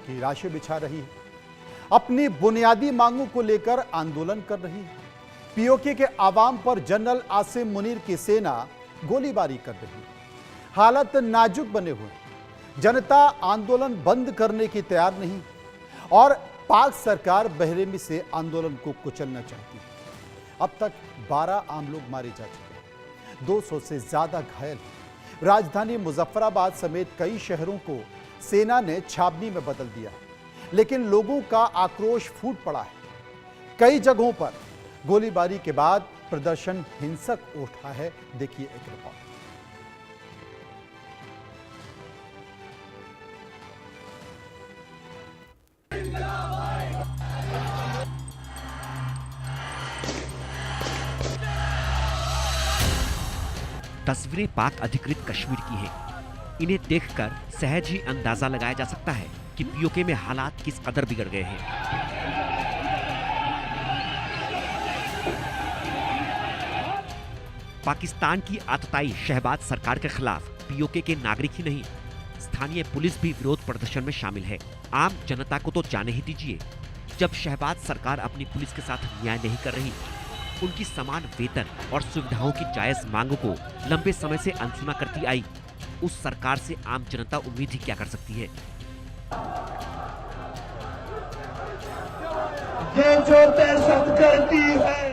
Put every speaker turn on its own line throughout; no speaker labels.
की राशि बिछा रही है, अपनी बुनियादी मांगों को लेकर आंदोलन कर रही है। पीओके के आवाम पर जनरल आसिम मुनीर की सेना गोलीबारी कर रही है। हालत नाजुक बने हुए हैं। जनता आंदोलन बंद करने की तैयार नहीं और पाक सरकार बहरेमी से आंदोलन को कुचलना चाहती है। अब तक 12 आम लोग मारे जा चुके हैं, 200 से ज्यादा घायल हैं। राजधानी मुजफ्फराबाद समेत कई शहरों को सेना ने छावनी में बदल दिया है, लेकिन लोगों का आक्रोश फूट पड़ा है। कई जगहों पर गोलीबारी के बाद प्रदर्शन हिंसक उठा है। देखिए एक रिपोर्ट।
तस्वीरें पाक अधिकृत कश्मीर की हैं। इन्हें देखकर सहज ही अंदाजा लगाया जा सकता है कि पीओके में हालात किस कदर बिगड़ गए हैं। पाकिस्तान की आतताई शहबाज सरकार के खिलाफ पीओके के नागरिक ही नहीं, स्थानीय पुलिस भी विरोध प्रदर्शन में शामिल है। आम जनता को तो जाने ही दीजिए। जब शहबाज सरकार अपनी पुलिस के साथ न्याय नहीं कर रही, उनकी समान वेतन और सुविधाओं की जायज मांगों को लंबे समय से अनसुना करती आई, उस सरकार से आम जनता उम्मीद ही क्या कर सकती है।
जो दहशत करती है।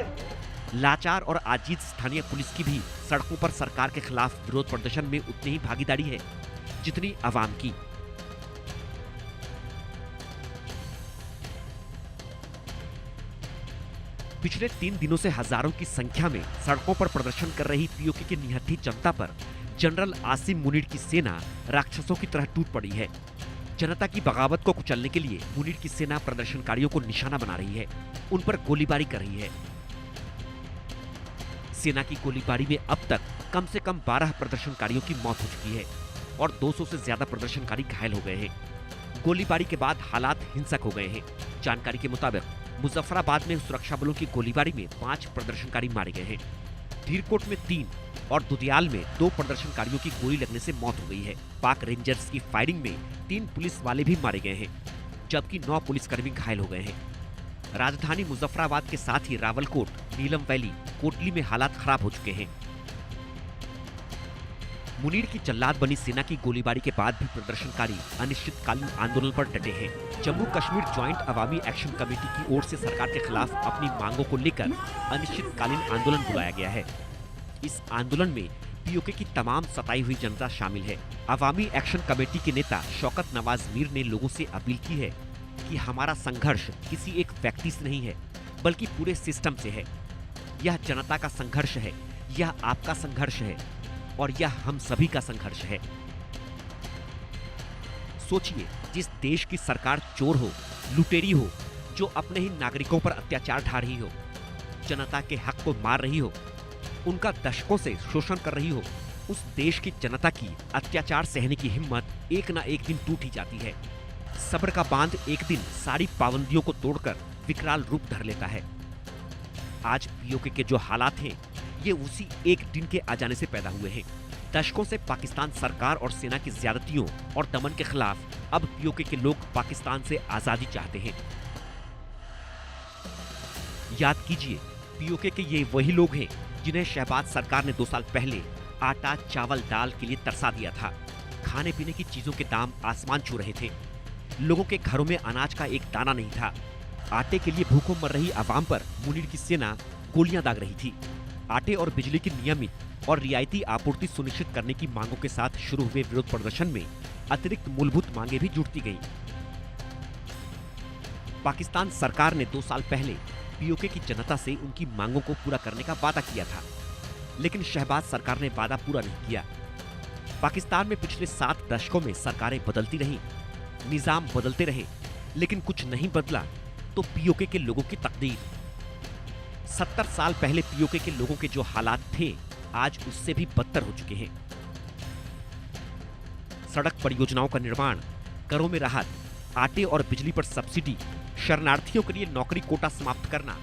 लाचार और आजीज स्थानीय पुलिस की भी सड़कों पर सरकार के खिलाफ विरोध प्रदर्शन में उतनी ही भागीदारी है जितनी आवाम की। पिछले 3 दिनों से हजारों की संख्या में सड़कों पर प्रदर्शन कर रही पीओके की निहत्थी जनता पर जनरल आसिम मुनीर की सेना राक्षसों की तरह टूट पड़ी है। जनता की बगावत को कुचलने के लिए मुनीर की सेना प्रदर्शनकारियों को निशाना बना रही है, उन पर गोलीबारी कर रही है। सेना की गोलीबारी में अब तक कम से कम 12 प्रदर्शनकारियों की मौत हो चुकी है और 200 से ज्यादा प्रदर्शनकारी घायल हो गए हैं। गोलीबारी के बाद हालात हिंसक हो गए हैं। जानकारी के मुताबिक मुजफ्फराबाद में सुरक्षा बलों की गोलीबारी में 5 प्रदर्शनकारी मारे गए हैं। धीरकोट में 3 और दुधियाल में 2 प्रदर्शनकारियों की गोली लगने से मौत हो गई है। पाक रेंजर्स की फायरिंग में 3 पुलिस वाले भी मारे गए हैं, जबकि 9 पुलिसकर्मी घायल हो गए हैं। राजधानी मुजफ्फराबाद के साथ ही रावलकोट, नीलम वैली, कोटली में हालात खराब हो चुके हैं। मुनीर की जल्लाद बनी सेना की गोलीबारी के बाद भी प्रदर्शनकारी अनिश्चितकालीन आंदोलन पर डटे हैं। जम्मू कश्मीर ज्वाइंट अवामी एक्शन कमेटी की ओर से सरकार के खिलाफ अपनी मांगों को लेकर अनिश्चितकालीन आंदोलन बुलाया गया है। इस आंदोलन में पीओके की तमाम सताई हुई जनता शामिल है। अवामी एक्शन कमेटी के नेता शौकत नवाज मीर ने लोगों से अपील की है कि हमारा संघर्ष किसी एक व्यक्ति से नहीं है, बल्कि पूरे सिस्टम से है। यह जनता का संघर्ष है, यह आपका संघर्ष है और यह हम सभी का संघर्ष है। सोचिए, जिस देश की सरकार चोर हो, लुटेरी हो, जो अपने ही नागरिकों पर अत्याचार ढा रही हो, जनता के हक को मार रही हो, उनका दशकों से शोषण कर रही हो, उस देश की जनता की अत्याचार सहने की हिम्मत एक ना एक दिन टूट ही जाती है। सब्र का बांध एक दिन सारी पाबंदियों को तोड़कर विकराल रूप धर लेता है। आज पीओके के जो हालात हैं, ये उसी एक दिन के आ जाने से पैदा हुए हैं। दशकों से पाकिस्तान सरकार और सेना की ज्यादतियों और दमन के खिलाफ अब पीओके के लोग पाकिस्तान से आजादी चाहते हैं। याद कीजिए, पीओके के ये वही लोग हैं जिन्हें शहबाज सरकार ने 2 साल पहले आटा, चावल, दाल के लिए तरसा दिया था। खाने पीने की चीजों के दाम आसमान छू रहे थे। लोगों के घरों में अनाज का एक दाना नहीं था। आटे के लिए भूखों मर रही आवाम पर मुनीर की सेना गोलियां दाग रही थी। आटे और बिजली की नियमित और रियायती आपूर्ति सुनिश्चित करने की मांगों के साथ शुरू हुए विरोध प्रदर्शन में अतिरिक्त मूलभूत मांगे भी जुड़ती गईं। पाकिस्तान सरकार ने 2 साल पहले पीओके की जनता से उनकी मांगों को पूरा करने का वादा किया था, लेकिन शहबाज सरकार ने वादा पूरा नहीं किया। पाकिस्तान में पिछले 7 दशकों में सरकारें बदलती रहीं, निजाम बदलते रहे, लेकिन कुछ नहीं बदला तो पीओके के लोगों की तकदीर। 70 साल पहले पीओके के लोगों के जो हालात थे, आज उससे भी बदतर हो चुके हैं। सड़क परियोजनाओं का निर्माण, करों में राहत, आटे और बिजली पर सब्सिडी, शरणार्थियों के लिए नौकरी कोटा समाप्त करना,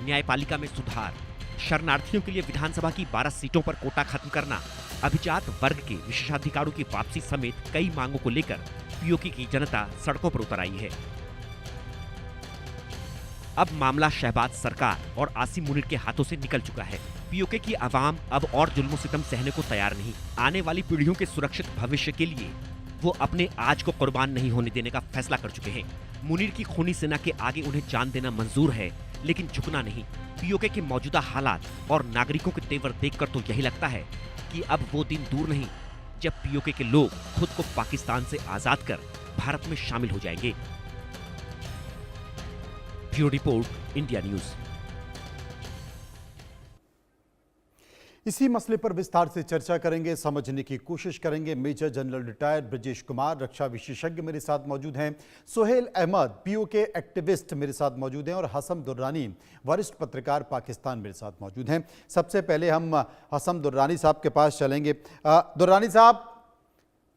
न्यायपालिका में सुधार, शरणार्थियों के लिए विधानसभा की 12 सीटों पर कोटा खत्म करना, अभिजात वर्ग के विशेषाधिकारों की वापसी समेत कई मांगों को लेकर पीओके की जनता सड़कों पर उतर आई है। अब मामला शहबाज सरकार और आसिम मुनीर के हाथों से निकल चुका है। पीओके की आवाम अब और जुल्म सितम सहने को तैयार नहीं। आने वाली पीढ़ियों के सुरक्षित भविष्य के लिए वो अपने आज को कुर्बान नहीं होने देने का फैसला कर चुके हैं। मुनीर की खूनी सेना के आगे उन्हें जान देना मंजूर है, लेकिन झुकना नहीं। पीओके के मौजूदा हालात और नागरिकों के तेवर देखकर तो यही लगता है कि अब वो दिन दूर नहीं जब पीओके के लोग खुद को पाकिस्तान से आजाद कर भारत में शामिल हो जाएंगे। Bureau report, India news.
इसी मसले पर विस्तार से चर्चा करेंगे, समझने की कोशिश करेंगे। Major general retired Brajesh Kumar, रक्षा विशेषज्ञ मेरे साथ मौजूद हैं। सुहेल अहमद, पीओके एक्टिविस्ट मेरे साथ मौजूद हैं और हसन दुर्रानी, वरिष्ठ पत्रकार पाकिस्तान मेरे साथ मौजूद हैं। सबसे पहले हम हसन दुर्रानी साहब के पास चलेंगे। दुर्रानी साहब,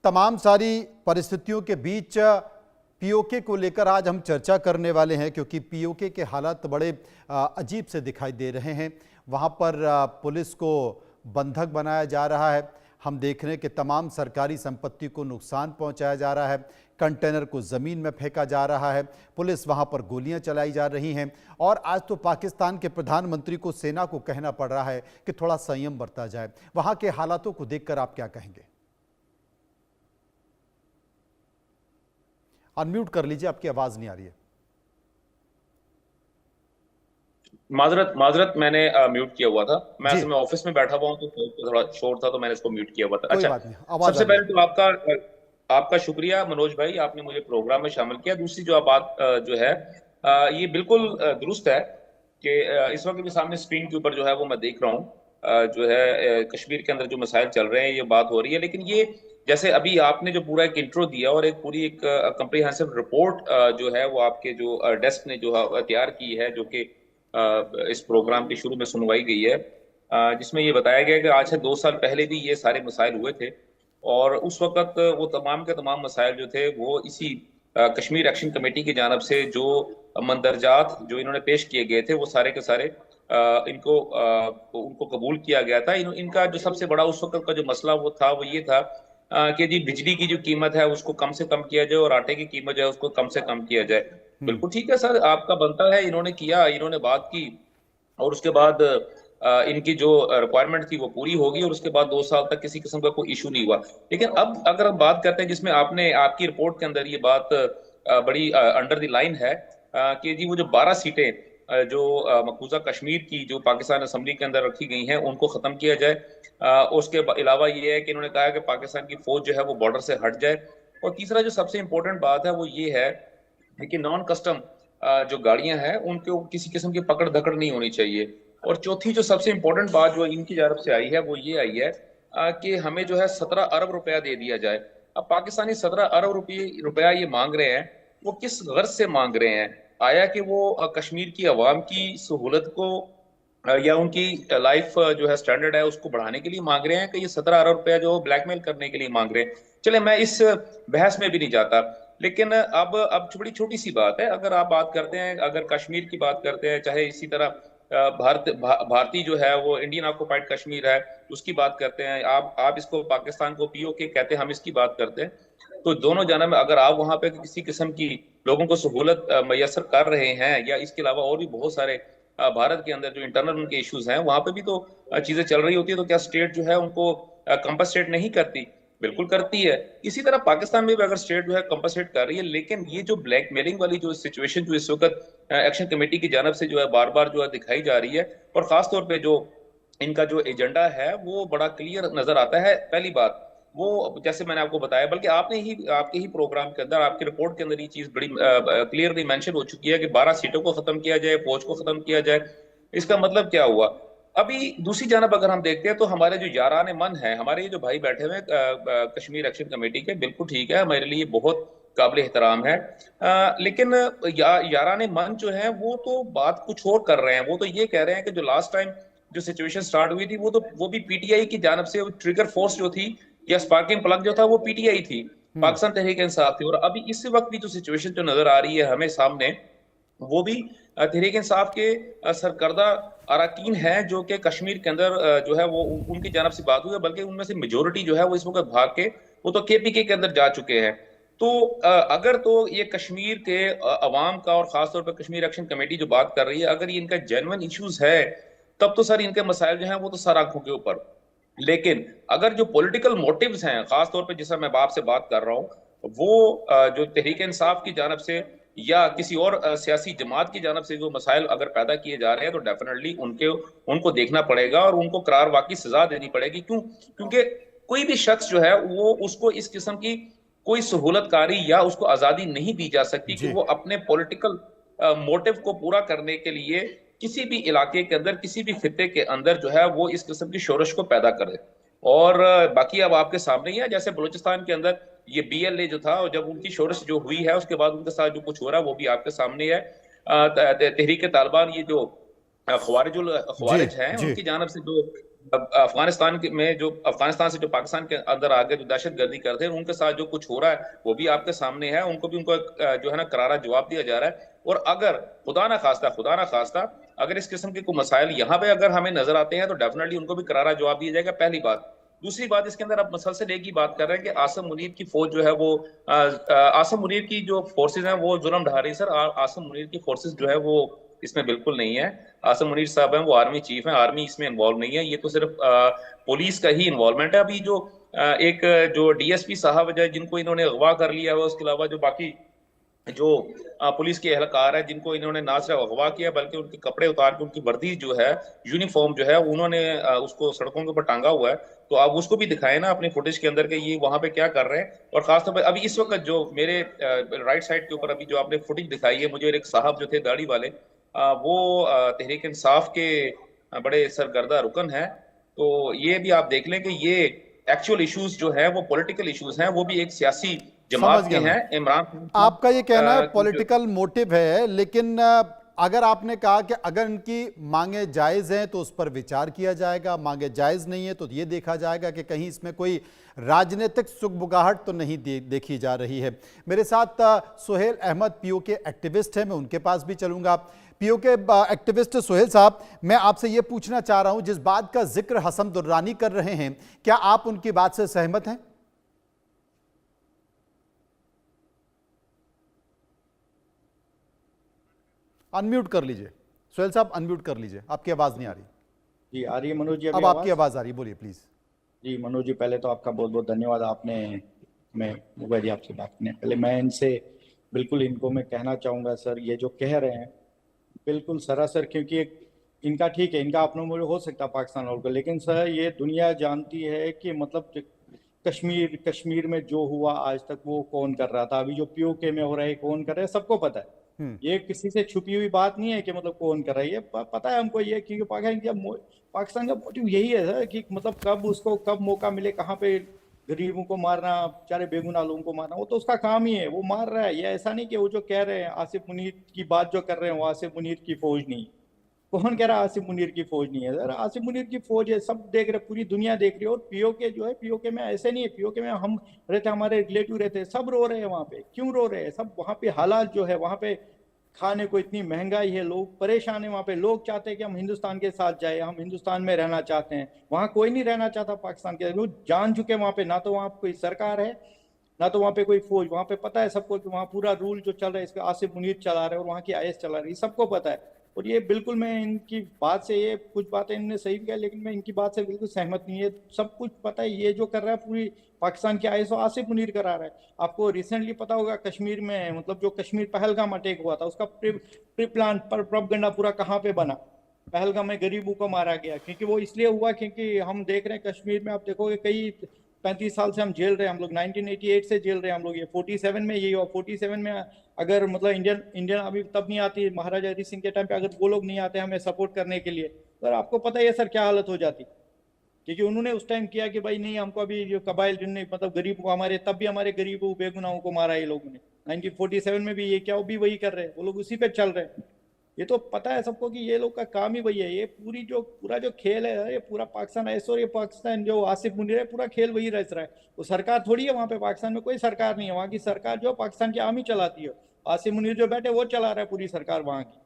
तमाम सारी परिस्थितियों के बीच पीओके को लेकर आज हम चर्चा करने वाले हैं, क्योंकि पीओके के हालात बड़े अजीब से दिखाई दे रहे हैं। वहाँ पर पुलिस को बंधक बनाया जा रहा है। हम देख रहे हैं कि तमाम सरकारी संपत्ति को नुकसान पहुंचाया जा रहा है। कंटेनर को ज़मीन में फेंका जा रहा है। पुलिस वहाँ पर गोलियां चलाई जा रही हैं। और आज तो पाकिस्तान के प्रधानमंत्री को, सेना को कहना पड़ रहा है कि थोड़ा संयम बरता जाए। वहाँ के हालातों को देखकर आप क्या कहेंगे? अनम्यूट कर लीजिए, आपकी आवाज नहीं आ रही है।
माजरत मैंने म्यूट किया हुआ था। मैं असल में ऑफिस में बैठा हुआ हूं तो थोड़ा शोर था, तो मैंने इसको म्यूट किया हुआ था। अच्छा, सबसे पहले तो आपका शुक्रिया मनोज भाई, आपने मुझे प्रोग्राम में शामिल किया। दूसरी जो बात जो है ये बिल्कुल दुरुस्त है कि इस वक्त भी सामने स्क्रीन के ऊपर जो है वो मैं देख रहा हूँ जो है कश्मीर के अंदर जो मसाइल चल रहे हैं, ये बात हो रही है। लेकिन ये जैसे अभी आपने जो पूरा एक इंट्रो दिया और एक पूरी एक कंप्रीहेंसिव रिपोर्ट जो है वो आपके जो डेस्क ने जो तैयार की है, जो कि इस प्रोग्राम के शुरू में सुनवाई गई है, जिसमें ये बताया गया कि आज से 2 साल पहले भी ये सारे मसाइल हुए थे और उस वक्त वो तमाम के तमाम मसाइल जो थे वो इसी कश्मीर एक्शन कमेटी की जानब से जो मंदरजात जो इन्होंने पेश किए गए थे वो सारे के सारे उनको कबूल किया गया था। इनका जो सबसे बड़ा उस वक्त का जो मसला वो ये था कि जी बिजली की जो कीमत है उसको कम से कम किया जाए और आटे की कीमत जो है उसको कम से कम किया जाए। बिल्कुल ठीक है सर, आपका बनता है, इन्होंने किया, इन्होंने बात की और उसके बाद इनकी जो रिक्वायरमेंट थी वो पूरी होगी और उसके बाद 2 साल तक किसी किस्म का कोई इशू नहीं हुआ। लेकिन अब अगर हम बात करते हैं जिसमें आपकी रिपोर्ट के अंदर ये बात बड़ी अंडर द लाइन है कि जी वो जो 12 सीटें जो मकबूजा कश्मीर की जो पाकिस्तान असेंबली के अंदर रखी गई हैं उनको खत्म किया जाए। उसके अलावा ये है कि इन्होंने कहा कि पाकिस्तान की फौज जो है वो बॉर्डर से हट जाए। और तीसरा जो सबसे इंपॉर्टेंट बात है वो ये है कि नॉन कस्टम जो गाड़ियां हैं उनको किसी किस्म की पकड़ धकड़ नहीं होनी चाहिए। और चौथी जो सबसे इंपॉर्टेंट बात जो इनकी तरफ से आई है वो ये आई है कि हमें जो है 17 अरब रुपया दे दिया जाए। अब पाकिस्तानी 17 अरब रुपया ये मांग रहे हैं, वो किस गर्ज से मांग रहे हैं? आया कि वो कश्मीर की आवाम की सहूलत को या उनकी लाइफ जो है स्टैंडर्ड है उसको बढ़ाने के लिए मांग रहे हैं कि ये 17 अरब रुपया जो ब्लैकमेल करने के लिए मांग रहे हैं? चले, मैं इस बहस में भी नहीं जाता। लेकिन अब बड़ी छोटी सी बात है, अगर आप बात करते हैं, अगर कश्मीर की बात करते हैं, चाहे इसी तरह भारतीय जो है वो इंडियन ऑक्युपाइड कश्मीर है उसकी बात करते हैं, आप इसको पाकिस्तान को पीओके कहते हैं, हम इसकी बात करते हैं, तो दोनों जानब में अगर आप वहां पे किसी किस्म की लोगों को सहूलत मैसर कर रहे हैं या इसके अलावा और भी बहुत सारे भारत के अंदर जो इंटरनल उनके इश्यूज हैं वहां पे भी तो चीजें चल रही होती है, तो क्या स्टेट जो है उनको कंपनसेट नहीं करती? बिल्कुल करती है। इसी तरह पाकिस्तान में भी अगर स्टेट जो है कंपनसेट कर रही है, लेकिन ये जो ब्लैकमेलिंग वाली जो सिचुएशन जो इस वक्त एक्शन कमेटी की जानब से जो है बार बार जो है दिखाई जा रही है और खासतौर पे जो इनका जो एजेंडा है वो बड़ा क्लियर नजर आता है। पहली बात वो जैसे मैंने आपको बताया, बल्कि आपके ही प्रोग्राम के अंदर, आपकी रिपोर्ट के अंदर ये चीज बड़ी क्लियरली मेंशन हो चुकी है कि 12 सीटों को खत्म किया जाए, फौज को खत्म किया जाए। इसका मतलब क्या हुआ? अभी दूसरी जानब अगर हम देखते हैं तो हमारे जो यारान मन है, हमारे ये जो भाई बैठे हुए कश्मीर एक्शन कमेटी के, बिल्कुल ठीक है, हमारे लिए बहुत काबिल एहतराम है, लेकिन यारान मन जो है वो तो बात कुछ और कर रहे हैं। वो तो ये कह रहे हैं कि जो लास्ट टाइम जो सिचुएशन स्टार्ट हुई थी वो भी पीटीआई की जानब से ट्रिगर फोर्स जो थी या स्पार्किंग प्लग जो था वो पीटीआई थी, पाकिस्तान तहरीक इंसाफ थी। और अभी इस वक्त भी जो सिचुएशन जो नजर आ रही है हमें सामने, वो भी तहरीक इंसाफ के सरकर्दा अराकीन हैं जो कि कश्मीर के अंदर जो है वो उनकी जानब से बात हुई है, बल्कि उनमें से मेजोरिटी जो है वो इस वक्त भाग के वो तो केपीके के अंदर जा चुके हैं। तो अगर तो ये कश्मीर के अवाम का और खासतौर पर कश्मीर एक्शन कमेटी जो बात कर रही है, अगर ये इनका जेन्युइन इश्यूज है, तब तो सर इनके मसाइल जो हैं वो तो सर आंखों के ऊपर। लेकिन अगर जो पॉलिटिकल मोटिव्स हैं, खासतौर पे जिससे मैं बाप से बात कर रहा हूँ, वो जो तहरीक इंसाफ की जानब से या किसी और सियासी जमात की जानब से जो मसाइल अगर पैदा किए जा रहे हैं, तो डेफिनेटली उनको देखना पड़ेगा और उनको करार वाकई सजा देनी पड़ेगी। क्योंकि कोई भी शख्स जो है वो उसको इस किस्म की कोई सहूलतकारी या उसको आजादी नहीं दी जा सकती कि
जी।
वो अपने पॉलिटिकल मोटिव को पूरा करने के लिए किसी भी इलाके के अंदर, किसी भी खित्ते के अंदर जो है वो इस किस्म की शोरश को पैदा करे। और बाकी अब आपके सामने ही है, जैसे बलूचिस्तान के अंदर ये बीएलए जो था, और जब उनकी शोरश जो हुई है उसके बाद उनके साथ जो कुछ हो रहा है वो भी आपके सामने है। तहरीक तालिबान, ये जो
जी।
खवारिज हैं,
जी।
उनकी जानब से जो अफगानिस्तान से जो पाकिस्तान के अंदर आगे जो दहशतगर्दी करते हैं, उनके साथ जो कुछ हो रहा है वो भी आपके सामने है। उनको जो है ना करारा जवाब दिया जा रहा है। और अगर खुदा ना खास्ता अगर इस किस्म के कोई मसाइल यहाँ पे अगर हमें नजर आते हैं, तो डेफिनेटली उनको भी करारा जवाब दिया जाएगा, पहली बात। दूसरी बात, इसके अंदर आप मसलसल एक ही बात कर रहे हैं कि आसिम मुनीर की फौज जो है वो आसिम मुनीर की जो फोर्सेज हैं वो जुल्म ढा रही है। सर, आसिम मुनीर की फोर्सेज जो है वो इसमें बिल्कुल नहीं है। आसिम मुनीर साहब हैं, वो आर्मी चीफ हैं, आर्मी इसमें इन्वॉल्व नहीं है। ये तो सिर्फ पुलिस का ही इन्वॉल्वमेंट है। अभी जो एक जो डीएसपी साहब है जिनको इन्होंने अगवा कर लिया है, उसके अलावा जो बाकी जो पुलिस के एहलकार है जिनको इन्होंने ना सिर्फ अगवा किया बल्कि उनके कपड़े उतार के उनकी वर्दी जो है, यूनिफॉर्म जो है, उन्होंने उसको सड़कों के ऊपर टांगा हुआ है। तो आप उसको भी दिखाएं ना अपनी फुटेज के अंदर के ये वहां पे क्या कर रहे हैं। और खासतौर पर अभी इस वक्त जो मेरे राइट साइड के ऊपर अभी जो आपने फुटेज दिखाई है, मुझे एक साहब जो थे दाढ़ी वाले, वो तहरीक इंसाफ के बड़े सरगर्दा रुकन है। तो ये भी आप देख लें कि ये एक्चुअल इश्यूज जो है वो पॉलिटिकल इश्यूज हैं, वो भी एक सियासी
समझ
जमात के
गया मैं।
हैं। इमरान खान की,
आपका ये कहना है
जो
पॉलिटिकल मोटिव है, लेकिन अगर आपने कहा कि अगर इनकी मांगे जायज़ हैं तो उस पर विचार किया जाएगा, मांगे जायज़ नहीं है तो ये देखा जाएगा कि कहीं इसमें कोई राजनीतिक सुगबुगाहट तो नहीं देखी जा रही है। मेरे साथ सुहेल अहमद पीओके एक्टिविस्ट हैं, मैं उनके पास भी चलूंगा। पीओके एक्टिविस्ट सुहेल साहब, मैं आपसे ये पूछना चाह रहा हूं, जिस बात का जिक्र हसन दुर्रानी कर रहे हैं, क्या आप उनकी बात से सहमत हैं? अनम्यूट कर लीजिए सुहेल साहब, अनम्यूट कर लीजिए, आपकी आवाज नहीं आ रही।
जी आ रही है मनोज जी?
अब आपकी आवाज आ रही है, बोलिए प्लीज।
जी मनोज जी, पहले तो आपका बहुत बहुत धन्यवाद, आपने मैं मुझे जी आपसे बात करने पहले मैं इनसे बिल्कुल इनको मैं कहना चाहूँगा सर, ये जो कह रहे हैं बिल्कुल सरासर, क्योंकि एक इनका ठीक है, इनका अपना मूल्य हो सकता है पाकिस्तान और को, लेकिन सर ये दुनिया जानती है कि मतलब कश्मीर में जो हुआ आज तक वो कौन कर रहा था, अभी जो पीओके में हो रहा है कौन कर रहा है, सबको पता है। ये किसी से छुपी हुई बात नहीं है कि मतलब कौन कर रहा है, ये पता है हमको ये, क्योंकि पाकिस्तान का मोटिव यही है सर कि मतलब कब मौका मिले, कहाँ पे गरीबों को मारना, बेचारे बेगुनाह लोगों को मारना, वो तो उसका काम ही है, वो मार रहा है। ये ऐसा नहीं कि वो जो कह रहे हैं आसिफ मुनीर की बात जो कर रहे हैं वो आसिफ मुनीर की फौज नहीं। कौन कह रहा है आसिफ मुनीर की फौज नहीं है सर? आसिफ मुनीर की फौज है, सब देख रहे, पूरी दुनिया देख रही है। और पीओके जो है, पीओके में ऐसे नहीं है, पीओके में हम रहते, हमारे रिलेटिव रहते, सब रो रहे हैं वहां पे। क्यों रो रहे हैं सब? वहां पे हालात जो है, वहां पे खाने को इतनी महंगाई है, लोग परेशान है वहां पे। लोग चाहते हैं कि हम हिंदुस्तान के साथ जाए, हम हिंदुस्तान में रहना चाहते हैं। वहां कोई नहीं रहना चाहता पाकिस्तान के, लोग जान चुके वहां पे। ना तो वहां कोई सरकार है, ना तो वहां पे कोई फौज। वहां पे पता है सबको कि वहां पूरा रूल जो चल रहा है इसका आसिफ मुनीर चला रहे हैं और वहां की आईएस चला रही है, सबको पता है। और ये बिल्कुल, मैं इनकी बात से, ये कुछ बातें इन्होंने सही किया, लेकिन मैं इनकी बात से बिल्कुल सहमत नहीं है। सब कुछ पता है, ये जो कर रहा है पूरी पाकिस्तान की आईएस आसिफ मुनीर करा रहा है। आपको रिसेंटली पता होगा कश्मीर में, मतलब जो कश्मीर पहलगाम अटैक हुआ था, उसका प्री प्लान पर प्रोपेगेंडा पूरा कहाँ पे बना? पहलगाम में गरीबों को मारा गया, क्योंकि वो इसलिए हुआ क्योंकि हम देख रहे हैं कश्मीर में, आप देखोगे कई 35 साल से हम जेल रहे हैं, हम लोग 1988 से जेल रहे हैं हम लोग। ये 47 में यही हुआ। 47 में अगर मतलब इंडियन अभी तब नहीं आती, महाराजा हरि सिंह के टाइम पे अगर वो लोग नहीं आते हमें सपोर्ट करने के लिए, सर आपको पता है सर क्या हालत हो जाती? क्योंकि उन्होंने उस टाइम किया कि भाई नहीं, हमको अभी जो कबाइल जिनने मतलब गरीब को, हमारे तब भी हमारे गरीबों बेगुनाहों को मारा ये लोगों ने। 1947 में भी ये क्या, वो भी वही कर रहे हैं, वो लोग उसी पे चल रहे हैं। ये तो पता है सबको कि ये लोग का काम ही वही है। ये पूरा जो खेल है, ये पूरा पाकिस्तान ऐसा, और ये पाकिस्तान जो आसिफ मुनीर है, पूरा खेल वही रच रहा है। वो सरकार थोड़ी है वहाँ पे, पाकिस्तान में कोई सरकार नहीं है। वहाँ की सरकार जो पाकिस्तान की आर्मी चलाती है, आसिफ मुनीर जो बैठे वो चला रहा है पूरी सरकार वहाँ की।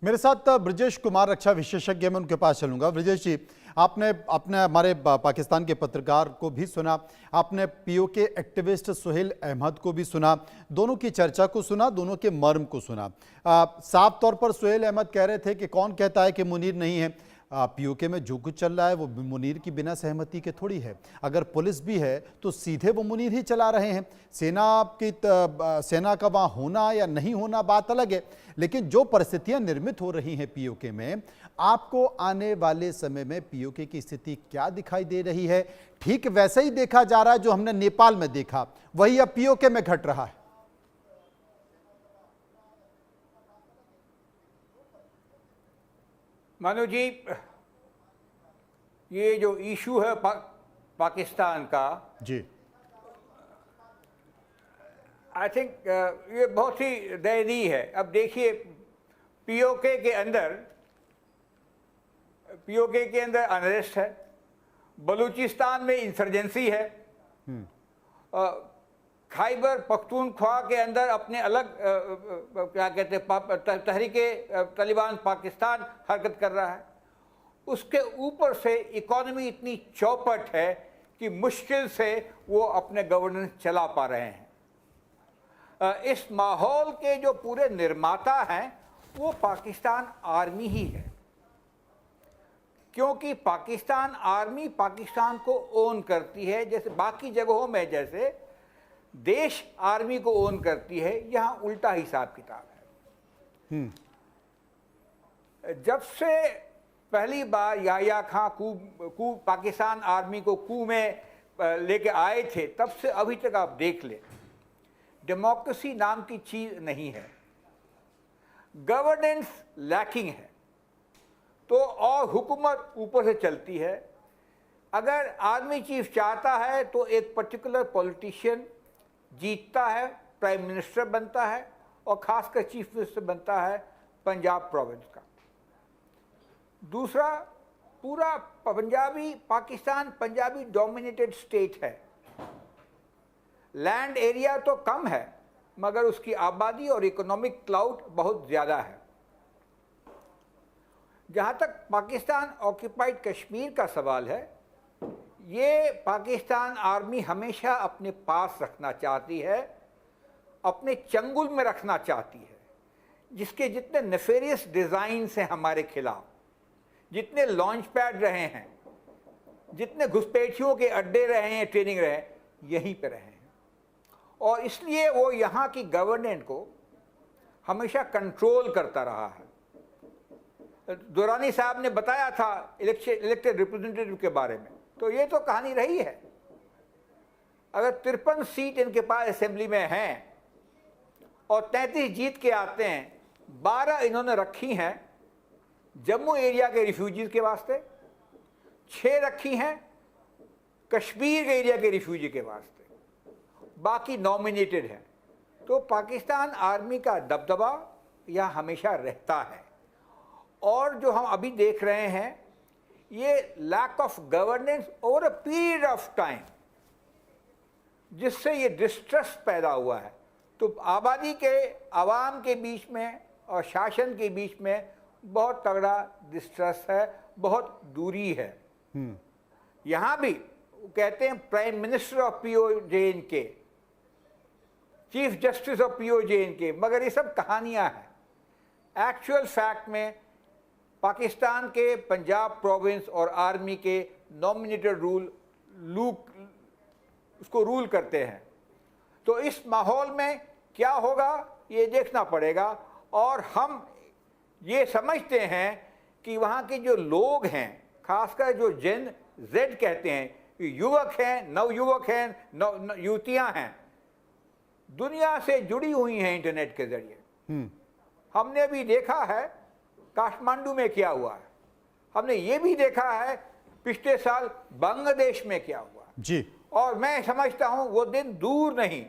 मेरे साथ ब्रजेश कुमार रक्षा विशेषज्ञ, मैं उनके पास चलूंगा। ब्रजेश जी, आपने अपने हमारे पाकिस्तान के पत्रकार को भी सुना, आपने पीओके एक्टिविस्ट सुहेल अहमद को भी सुना, दोनों की चर्चा को सुना, दोनों के मर्म को सुना। साफ तौर पर सुहेल अहमद कह रहे थे कि कौन कहता है कि मुनीर नहीं है, पीओके में जो कुछ चल रहा है वो मुनीर की बिना सहमति के थोड़ी है। अगर पुलिस भी है तो सीधे वो मुनीर ही चला रहे हैं। सेना का वहाँ होना या नहीं होना बात अलग है, लेकिन जो परिस्थितियां निर्मित हो रही हैं पीओके में, आपको आने वाले समय में पीओके की स्थिति क्या दिखाई दे रही है? ठीक वैसे ही देखा जा रहा है जो हमने नेपाल में देखा, वही अब पीओके में घट रहा है।
मानो जी, ये जो इशू है पाकिस्तान का
जी,
आई थिंक ये बहुत ही दयनीय है। अब देखिए, पीओके के अंदर अनरेस्ट है, बलूचिस्तान में इंसर्जेंसी है, खैबर पख्तूनख्वा के अंदर अपने अलग क्या कहते हैं तहरीके तालिबान पाकिस्तान हरकत कर रहा है। उसके ऊपर से इकोनॉमी इतनी चौपट है कि मुश्किल से वो अपने गवर्नेंस चला पा रहे हैं। इस माहौल के जो पूरे निर्माता हैं वो पाकिस्तान आर्मी ही है, क्योंकि पाकिस्तान आर्मी पाकिस्तान को ओन करती है। जैसे बाकी जगहों में जैसे देश आर्मी को ओन करती है, यहां उल्टा हिसाब किताब है। जब से पहली बार याह्या खां कू पाकिस्तान आर्मी को कू में लेके आए थे, तब से अभी तक आप देख लें, डेमोक्रेसी नाम की चीज नहीं है, गवर्नेंस लैकिंग है। तो और हुकूमत ऊपर से चलती है। अगर आर्मी चीफ चाहता है तो एक पर्टिकुलर पॉलिटिशियन जीतता है, प्राइम मिनिस्टर बनता है, और खासकर चीफ मिनिस्टर बनता है पंजाब प्रोविंस का। दूसरा, पूरा पाकिस्तान पंजाबी डोमिनेटेड स्टेट है। लैंड एरिया तो कम है, मगर उसकी आबादी और इकोनॉमिक क्लाउड बहुत ज़्यादा है। जहाँ तक पाकिस्तान ऑक्यूपाइड कश्मीर का सवाल है, ये पाकिस्तान आर्मी हमेशा अपने पास रखना चाहती है, अपने चंगुल में रखना चाहती है। जिसके जितने नेफेरियस डिज़ाइंस हैं हमारे खिलाफ, जितने लॉन्च पैड रहे हैं, जितने घुसपैठियों के अड्डे रहे हैं, ट्रेनिंग रहे हैं, यहीं पे रहे हैं। और इसलिए वो यहाँ की गवर्नेंस को हमेशा कंट्रोल करता रहा है। दुरानी साहब ने बताया था इलेक्टेड रिप्रेजेंटेटिव के बारे में, तो ये तो कहानी रही है। अगर 53 सीट इनके पास असेंबली में हैं और 33 जीत के आते हैं, 12 इन्होंने रखी हैं जम्मू एरिया के रिफ्यूजीज के वास्ते, 6 रखी हैं कश्मीर के एरिया के रिफ्यूजी के वास्ते, बाकी नॉमिनेटेड है। तो पाकिस्तान आर्मी का दबदबा यह हमेशा रहता है। और जो हम अभी देख रहे हैं, ये lack of governance over a period of time, जिससे ये डिस्ट्रस्ट पैदा हुआ है। तो आबादी के, आवाम के बीच में और शासन के बीच में बहुत तगड़ा डिस्ट्रस्ट है, बहुत दूरी है। यहाँ भी कहते हैं prime minister of POJ&K, chief justice of POJ&K, मगर ये सब कहानियाँ हैं। एक्चुअल फैक्ट में पाकिस्तान के पंजाब प्रोविंस और आर्मी के नॉमिनेटेड उसको रूल करते हैं। तो इस माहौल में क्या होगा ये देखना पड़ेगा। और हम ये समझते हैं कि वहाँ के जो लोग हैं, खासकर जो जेन जेड कहते हैं, युवक हैं, नवयुवक हैं, युवतियाँ हैं, दुनिया से जुड़ी हुई हैं इंटरनेट के जरिए। हमने अभी देखा है काठमांडू में क्या हुआ है, हमने ये भी देखा है पिछले साल बांग्लादेश में क्या हुआ
जी।
और मैं समझता हूं वो दिन दूर नहीं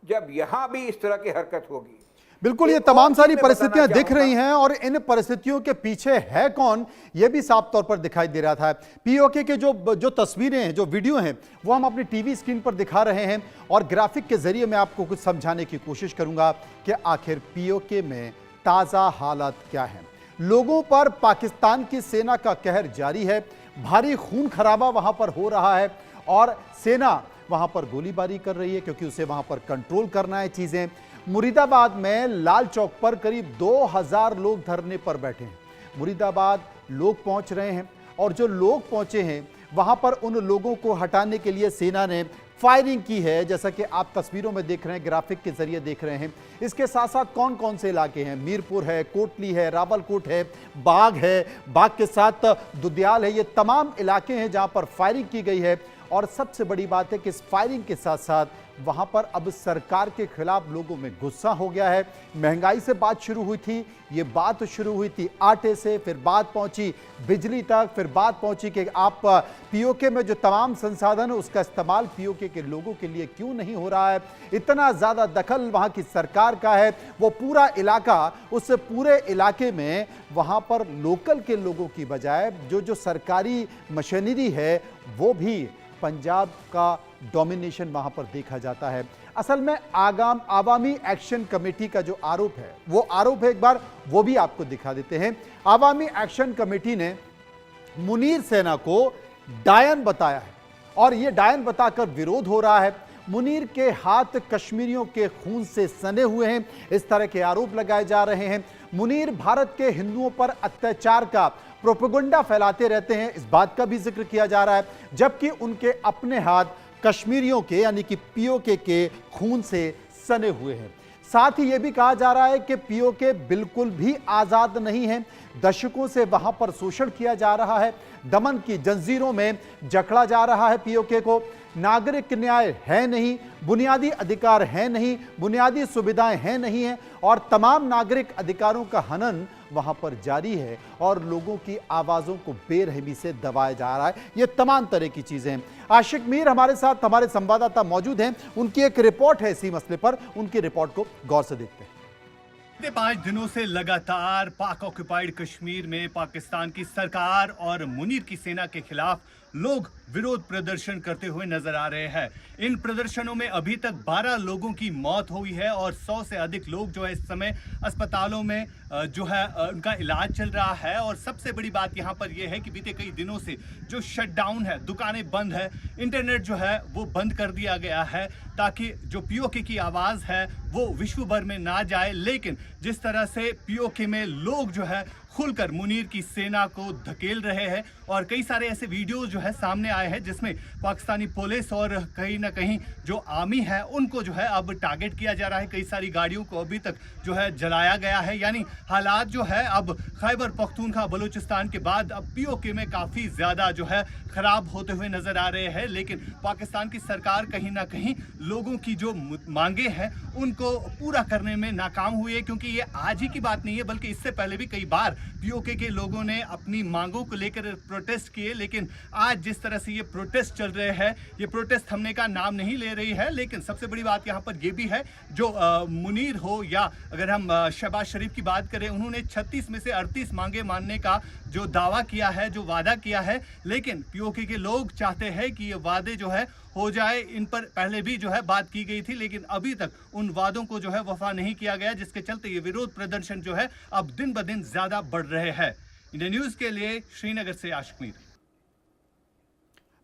जब यहां भी इस तरह की हरकत होगी।
बिल्कुल, ये तमाम सारी परिस्थितियां दिख रही हैं और इन परिस्थितियों के पीछे है कौन, ये भी साफ तौर पर दिखाई दे रहा था। पीओके के जो तस्वीरें हैं, जो वीडियो हैं, वो हम अपनी टीवी स्क्रीन पर दिखा रहे हैं और ग्राफिक के जरिए मैं आपको कुछ समझाने की कोशिश करूंगा कि आखिर पीओके में ताज़ा हालात क्या हैं। लोगों पर पाकिस्तान की सेना का कहर जारी है। भारी खून खराबा वहां पर हो रहा है और सेना वहां पर गोलीबारी कर रही है क्योंकि उसे वहां पर कंट्रोल करना है चीजें। मुरीदाबाद में लाल चौक पर करीब 2000 लोग धरने पर बैठे हैं। मुरीदाबाद लोग पहुंच रहे हैं और जो लोग पहुंचे हैं वहां पर उन लोगों को हटाने के लिए सेना ने फायरिंग की है, जैसा कि आप तस्वीरों में देख रहे हैं, ग्राफिक के जरिए देख रहे हैं। इसके साथ साथ कौन कौन से इलाके हैं, मीरपुर है, कोटली है, रावलकोट है, बाग है, बाग के साथ दुदियाल है, ये तमाम इलाके हैं जहां पर फायरिंग की गई है। और सबसे बड़ी बात है कि इस फायरिंग के साथ साथ वहां पर अब सरकार के खिलाफ लोगों में गुस्सा हो गया है। महंगाई से बात शुरू हुई थी, ये बात शुरू हुई थी आटे से, फिर बात पहुंची बिजली तक, फिर बात पहुंची कि आप पीओके में जो तमाम संसाधन है उसका इस्तेमाल पीओके के लोगों के लिए क्यों नहीं हो रहा है। इतना ज्यादा दखल वहां की सरकार का है, वो पूरा इलाका, उस पूरे इलाके में वहां पर लोकल के लोगों की बजाय जो सरकारी मशीनरी है वो भी पंजाब का डोमिनेशन वहां पर देखा जाता है। असल में आवामी एक्शन कमेटी का जो आरोप है वो आरोप है, एक बार वो भी आपको दिखा देते हैं। आवामी एक्शन कमेटी ने मुनीर सेना को डायन बताया है और ये डायन बताकर विरोध हो रहा है। मुनीर के हाथ कश्मीरियों के खून से सने हुए हैं, इस तरह के आरोप लगाए जा रहे हैं। मुनीर भारत के हिंदुओं पर अत्याचार का प्रोपेगेंडा फैलाते रहते हैं, इस बात का भी जिक्र किया जा रहा है, जबकि उनके अपने हाथ कश्मीरियों के यानी कि पीओके के खून से सने हुए हैं। साथ ही यह भी कहा जा रहा है कि पीओके बिल्कुल भी आजाद नहीं है, दशकों से वहां पर शोषण किया जा रहा है, दमन की जंजीरों में जकड़ा जा रहा है पीओके को। नागरिक न्याय है नहीं, बुनियादी अधिकार है नहीं, बुनियादी सुविधाएं हैं नहीं है और तमाम नागरिक अधिकारों का हनन वहां पर जारी है और लोगों की आवाजों को बेरहमी से दबाया जा रहा है। ये तमाम तरह की चीजें हैं। आशिक मीर हमारे साथ, हमारे संवाददाता मौजूद हैं, उनकी एक रिपोर्ट है इसी मसले पर, उनकी रिपोर्ट को गौर से देखते हैं।
पिछले 5 दिनों से लगातार पाक ऑक्युपाइड कश्मीर में पाकिस्तान की सरकार और मुनीर की सेना के खिलाफ लोग विरोध प्रदर्शन करते हुए नजर आ रहे हैं। इन प्रदर्शनों में अभी तक 12 लोगों की मौत हुई है और 100 से अधिक लोग जो है इस समय अस्पतालों में जो है उनका इलाज चल रहा है। और सबसे बड़ी बात यहाँ पर यह है कि बीते कई दिनों से जो शटडाउन है, दुकानें बंद है, इंटरनेट जो है वो बंद कर दिया गया है ताकि जो पीओके की आवाज़ है वो विश्व भर में ना जाए। लेकिन जिस तरह से पीओके में लोग जो है खुलकर मुनीर की सेना को धकेल रहे हैं और कई सारे ऐसे वीडियोस जो है सामने आए हैं जिसमें पाकिस्तानी पुलिस और कहीं ना कहीं जो आर्मी है उनको जो है अब टारगेट किया जा रहा है। कई सारी गाड़ियों को अभी तक जो है जलाया गया है। यानी हालात जो है अब खैबर पख्तूनख्वा बलूचिस्तान के बाद अब पीओके में काफ़ी ज़्यादा जो है ख़राब होते हुए नज़र आ रहे हैं। लेकिन पाकिस्तान की सरकार कहीं ना कहीं लोगों की जो मांगे हैं उनको पूरा करने में नाकाम हुई है, क्योंकि ये आज ही की बात नहीं है बल्कि इससे पहले भी कई बार पीओके के लोगों ने अपनी मांगों को लेकर प्रोटेस्ट किए। लेकिन आज जिस तरह से ये प्रोटेस्ट चल रहे हैं, ये प्रोटेस्ट थमने का नाम नहीं ले रही है। लेकिन सबसे बड़ी बात यहाँ पर ये भी है, जो मुनीर हो या अगर हम शहबाज शरीफ की बात करें, उन्होंने 36 में से 38 मांगे मानने का जो दावा किया है, जो वादा किया है। लेकिन पीओके के लोग चाहते हैं कि ये वादे जो है हो जाए। इन पर पहले भी जो है बात की गई थी लेकिन अभी तक उन वादों को जो है वफा नहीं किया गया, जिसके चलते ये विरोध प्रदर्शन जो है अब दिन ब दिन ज्यादा बढ़ रहे हैं। इंडिया न्यूज के लिए श्रीनगर से आशिक मीर।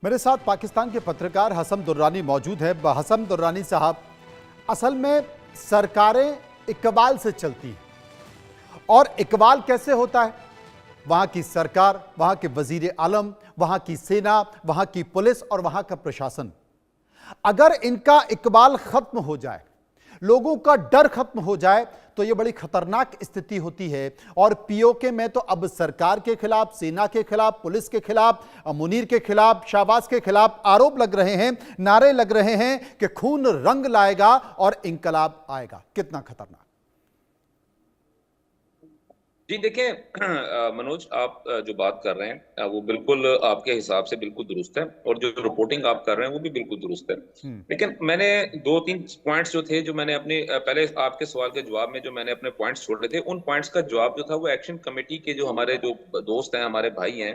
मेरे साथ पाकिस्तान के पत्रकार हसन दुर्रानी मौजूद है। हसन दुर्रानी साहब, असल में सरकारें इकबाल से चलती हैं और इकबाल कैसे होता है? वहां की सरकार, वहां के वजीर आलम, वहां की सेना, वहां की पुलिस और वहां का प्रशासन, अगर इनका इकबाल खत्म हो जाए, लोगों का डर खत्म हो जाए तो यह बड़ी खतरनाक स्थिति होती है। और पीओके में तो अब सरकार के खिलाफ, सेना के खिलाफ, पुलिस के खिलाफ, मुनीर के खिलाफ, शहबाज के खिलाफ आरोप लग रहे हैं, नारे लग रहे हैं कि खून रंग लाएगा और इंकलाब आएगा। कितना खतरनाक?
जी देखिए मनोज, आप जो बात कर रहे हैं वो बिल्कुल आपके हिसाब से बिल्कुल दुरुस्त है और जो रिपोर्टिंग आप कर रहे हैं वो भी बिल्कुल दुरुस्त है। लेकिन मैंने 2-3 पॉइंट्स जो थे, जो मैंने अपने पहले आपके सवाल के जवाब में जो मैंने अपने पॉइंट्स छोड़े थे, उन पॉइंट्स का जवाब जो था वो एक्शन कमेटी के जो हमारे जो दोस्त हैं, हमारे भाई हैं,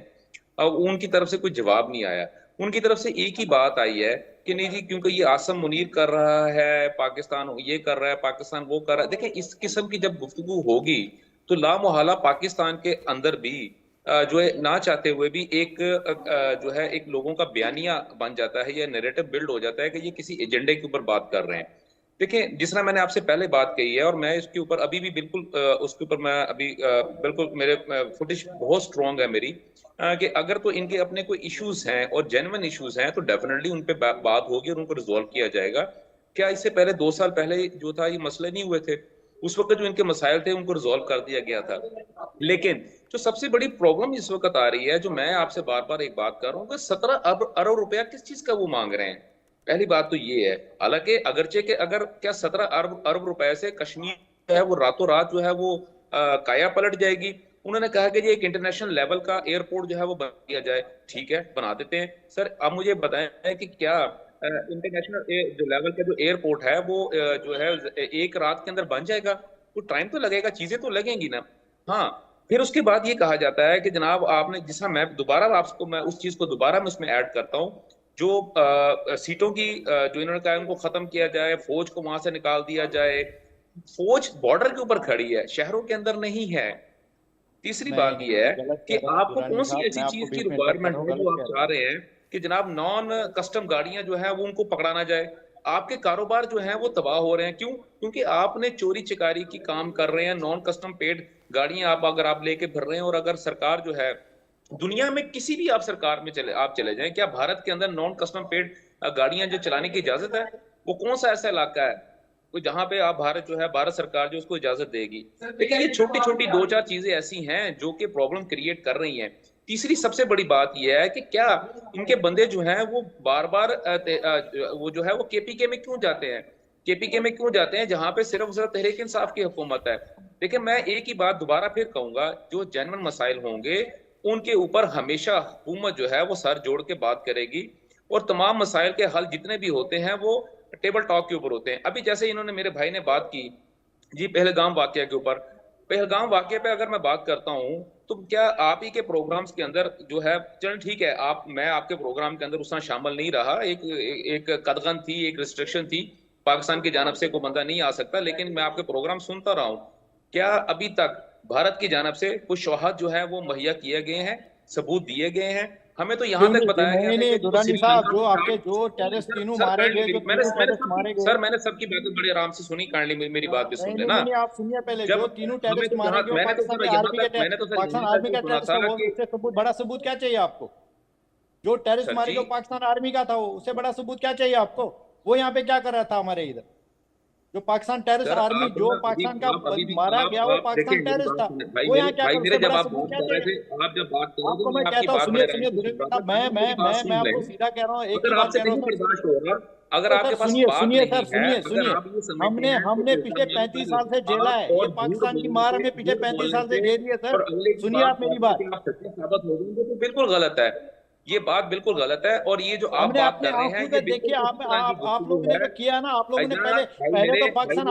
उनकी तरफ से कोई जवाब नहीं आया। उनकी तरफ से एक ही बात आई है कि नहीं जी, क्योंकि ये आसम मुनीर कर रहा है, पाकिस्तान ये कर रहा है, पाकिस्तान वो कर रहा है। देखिए, इस किस्म की जब गुफ्तगू होगी तो लामोहल्ला पाकिस्तान के अंदर भी जो है ना चाहते हुए भी एक जो है एक लोगों का बयानिया बन जाता है या नैरेटिव बिल्ड हो जाता है कि ये किसी एजेंडे के ऊपर बात कर रहे हैं। देखिए, जिस तरह मैंने आपसे पहले बात कही है और मैं इसके ऊपर अभी भी बिल्कुल उसके ऊपर मैं अभी बिल्कुल मेरे फुटेज बहुत स्ट्रांग है मेरी कि अगर तो इनके अपने कोई इश्यूज हैं और जेन्युइन इश्यूज हैं तो डेफिनेटली उन पे बात होगी और उनको रिजॉल्व किया जाएगा। क्या इससे पहले 2 साल पहले जो था ये मसले नहीं हुए थे? उस वक्त जो इनके मसाइल थे उनको रिजॉल्व कर दिया गया था। लेकिन जो सबसे बड़ी प्रॉब्लम इस वक्त आ रही है, जो मैं आपसे बार बार एक बात कर रहा हूँ कि 17 अरब रुपया किस चीज का वो मांग रहे हैं। पहली बात तो ये है, हालांकि अगरचे के अगर क्या 17 अरब रुपए से कश्मीर जो है वो रातों रात जो है वो काया पलट जाएगी। उन्होंने कहा कि ये एक इंटरनेशनल लेवल का एयरपोर्ट जो है वो बना दिया जाए। ठीक है, बना देते हैं। सर अब मुझे बताएं कि क्या इंटरनेशनल जो लेवल का जो एयरपोर्ट है वो जो है एक रात के अंदर बन जाएगा? तो टाइम तो लगेगा, चीजें तो लगेंगी ना। हाँ, फिर उसके बाद ये कहा जाता है कि जनाब आपने, जिसका मैं दोबारा आपको मैं उस चीज को दोबारा मैं उसमें ऐड करता हूँ, जो सीटों की जो इन्होंने कहा उनको खत्म किया जाए, फौज को वहां से निकाल दिया जाए। फौज बॉर्डर के ऊपर खड़ी है, शहरों के अंदर नहीं है। तीसरी बात यह है कि आपको कौन सी ऐसी चीज की रिक्वायरमेंट है जो आप चाह रहे हैं कि जनाब नॉन कस्टम गाड़ियां जो है वो उनको पकड़ाना जाए। आपके कारोबार जो है वो तबाह हो रहे हैं। क्यों? क्योंकि आपने चोरी चिकारी की काम कर रहे हैं, नॉन कस्टम पेड गाड़ियां अगर आप लेके फिर रहे हैं। और अगर सरकार जो है दुनिया में किसी भी आप सरकार में चले जाएं, क्या भारत के अंदर नॉन कस्टम पेड गाड़ियां जो चलाने की इजाजत है? वो कौन सा ऐसा इलाका है कोई जहां पे आप भारत जो है भारत सरकार जो उसको इजाजत देगी? लेकिन ये छोटी छोटी 2-4 चीजें ऐसी हैं जो कि प्रॉब्लम क्रिएट कर रही हैं। तीसरी सबसे बड़ी बात यह है कि क्या इनके बंदे जो हैं वो बार बार वो जो है वो केपीके में क्यों जाते हैं? केपीके में क्यों जाते हैं जहां पे सिर्फ सिर्फ तहरीक इंसाफ की हुकूमत है? लेकिन मैं एक ही बात दोबारा फिर कहूंगा, जो जेन्युइन मसाइल होंगे उनके ऊपर हमेशा हुकूमत जो है वो सर जोड़ के बात करेगी और तमाम मसाइल के हल जितने भी होते हैं वो टेबल टॉक के ऊपर होते हैं। अभी जैसे इन्होंने मेरे भाई ने बात की जी पहलगाम वाकया के ऊपर, पहलगाम वाकये पे अगर मैं बात करता हूं तो क्या आप ही के प्रोग्राम्स के अंदर जो है, चल ठीक है, मैं आपके प्रोग्राम के अंदर उसमें शामिल नहीं रहा, एक कदगन थी, एक रिस्ट्रिक्शन थी, पाकिस्तान की जानब से कोई बंदा नहीं आ सकता, लेकिन मैं आपके प्रोग्राम सुनता रहा हूं। क्या अभी तक भारत की जानब से कुछ शवाहद जो है वो मुहैया किए गए हैं, सबूत दिए गए हैं? हमें तो यहाँ तक बताया गया है कि
दुरानी साहब जो आपके जो टेररिस्ट तीनों मारे गए, जो तीनों टेररिस्ट मारे गए,
सर मैंने सबकी बातें बड़े आराम से सुनी, काइंडली मेरी बात भी सुन लेना।
आप सुनिए पहले, जो तीनों टेररिस्ट मारे गए पाकिस्तान आर्मी का टेररिस्ट, उससे सबूत, बड़ा सबूत क्या चाहिए आपको? जो टेररिस्ट मारे गए पाकिस्तान आर्मी का था, वो उससे बड़ा सबूत क्या चाहिए आपको? वो यहाँ पे क्या कर रहा था हमारे इधर? जो पाकिस्तान टेररिस्ट आर्मी, जो पाकिस्तान का मारा गया वो पाकिस्तान टेररिस्ट था, वो यहाँ क्या कर रहा है? आपको मैं कहता हूँ, सुनिए मैं आपको सीधा कह रहा हूँ, एक ही बात कह रहा हूँ।
अगर आपके पास
सुनिए सर, सुनिए, हमने पिछले 35 साल से जेला है, ये पाकिस्तान की मार हमें पिछले 35 साल से जेल है सर। सुनिए आप मेरी बात।
बिल्कुल गलत है, ये बात बिल्कुल गलत है। और ये जो आप बात कर रहे हैं, ये
देखिए आप लोगों ने तो किया ना, आप लोगों ने पहले तो पाकिस्तान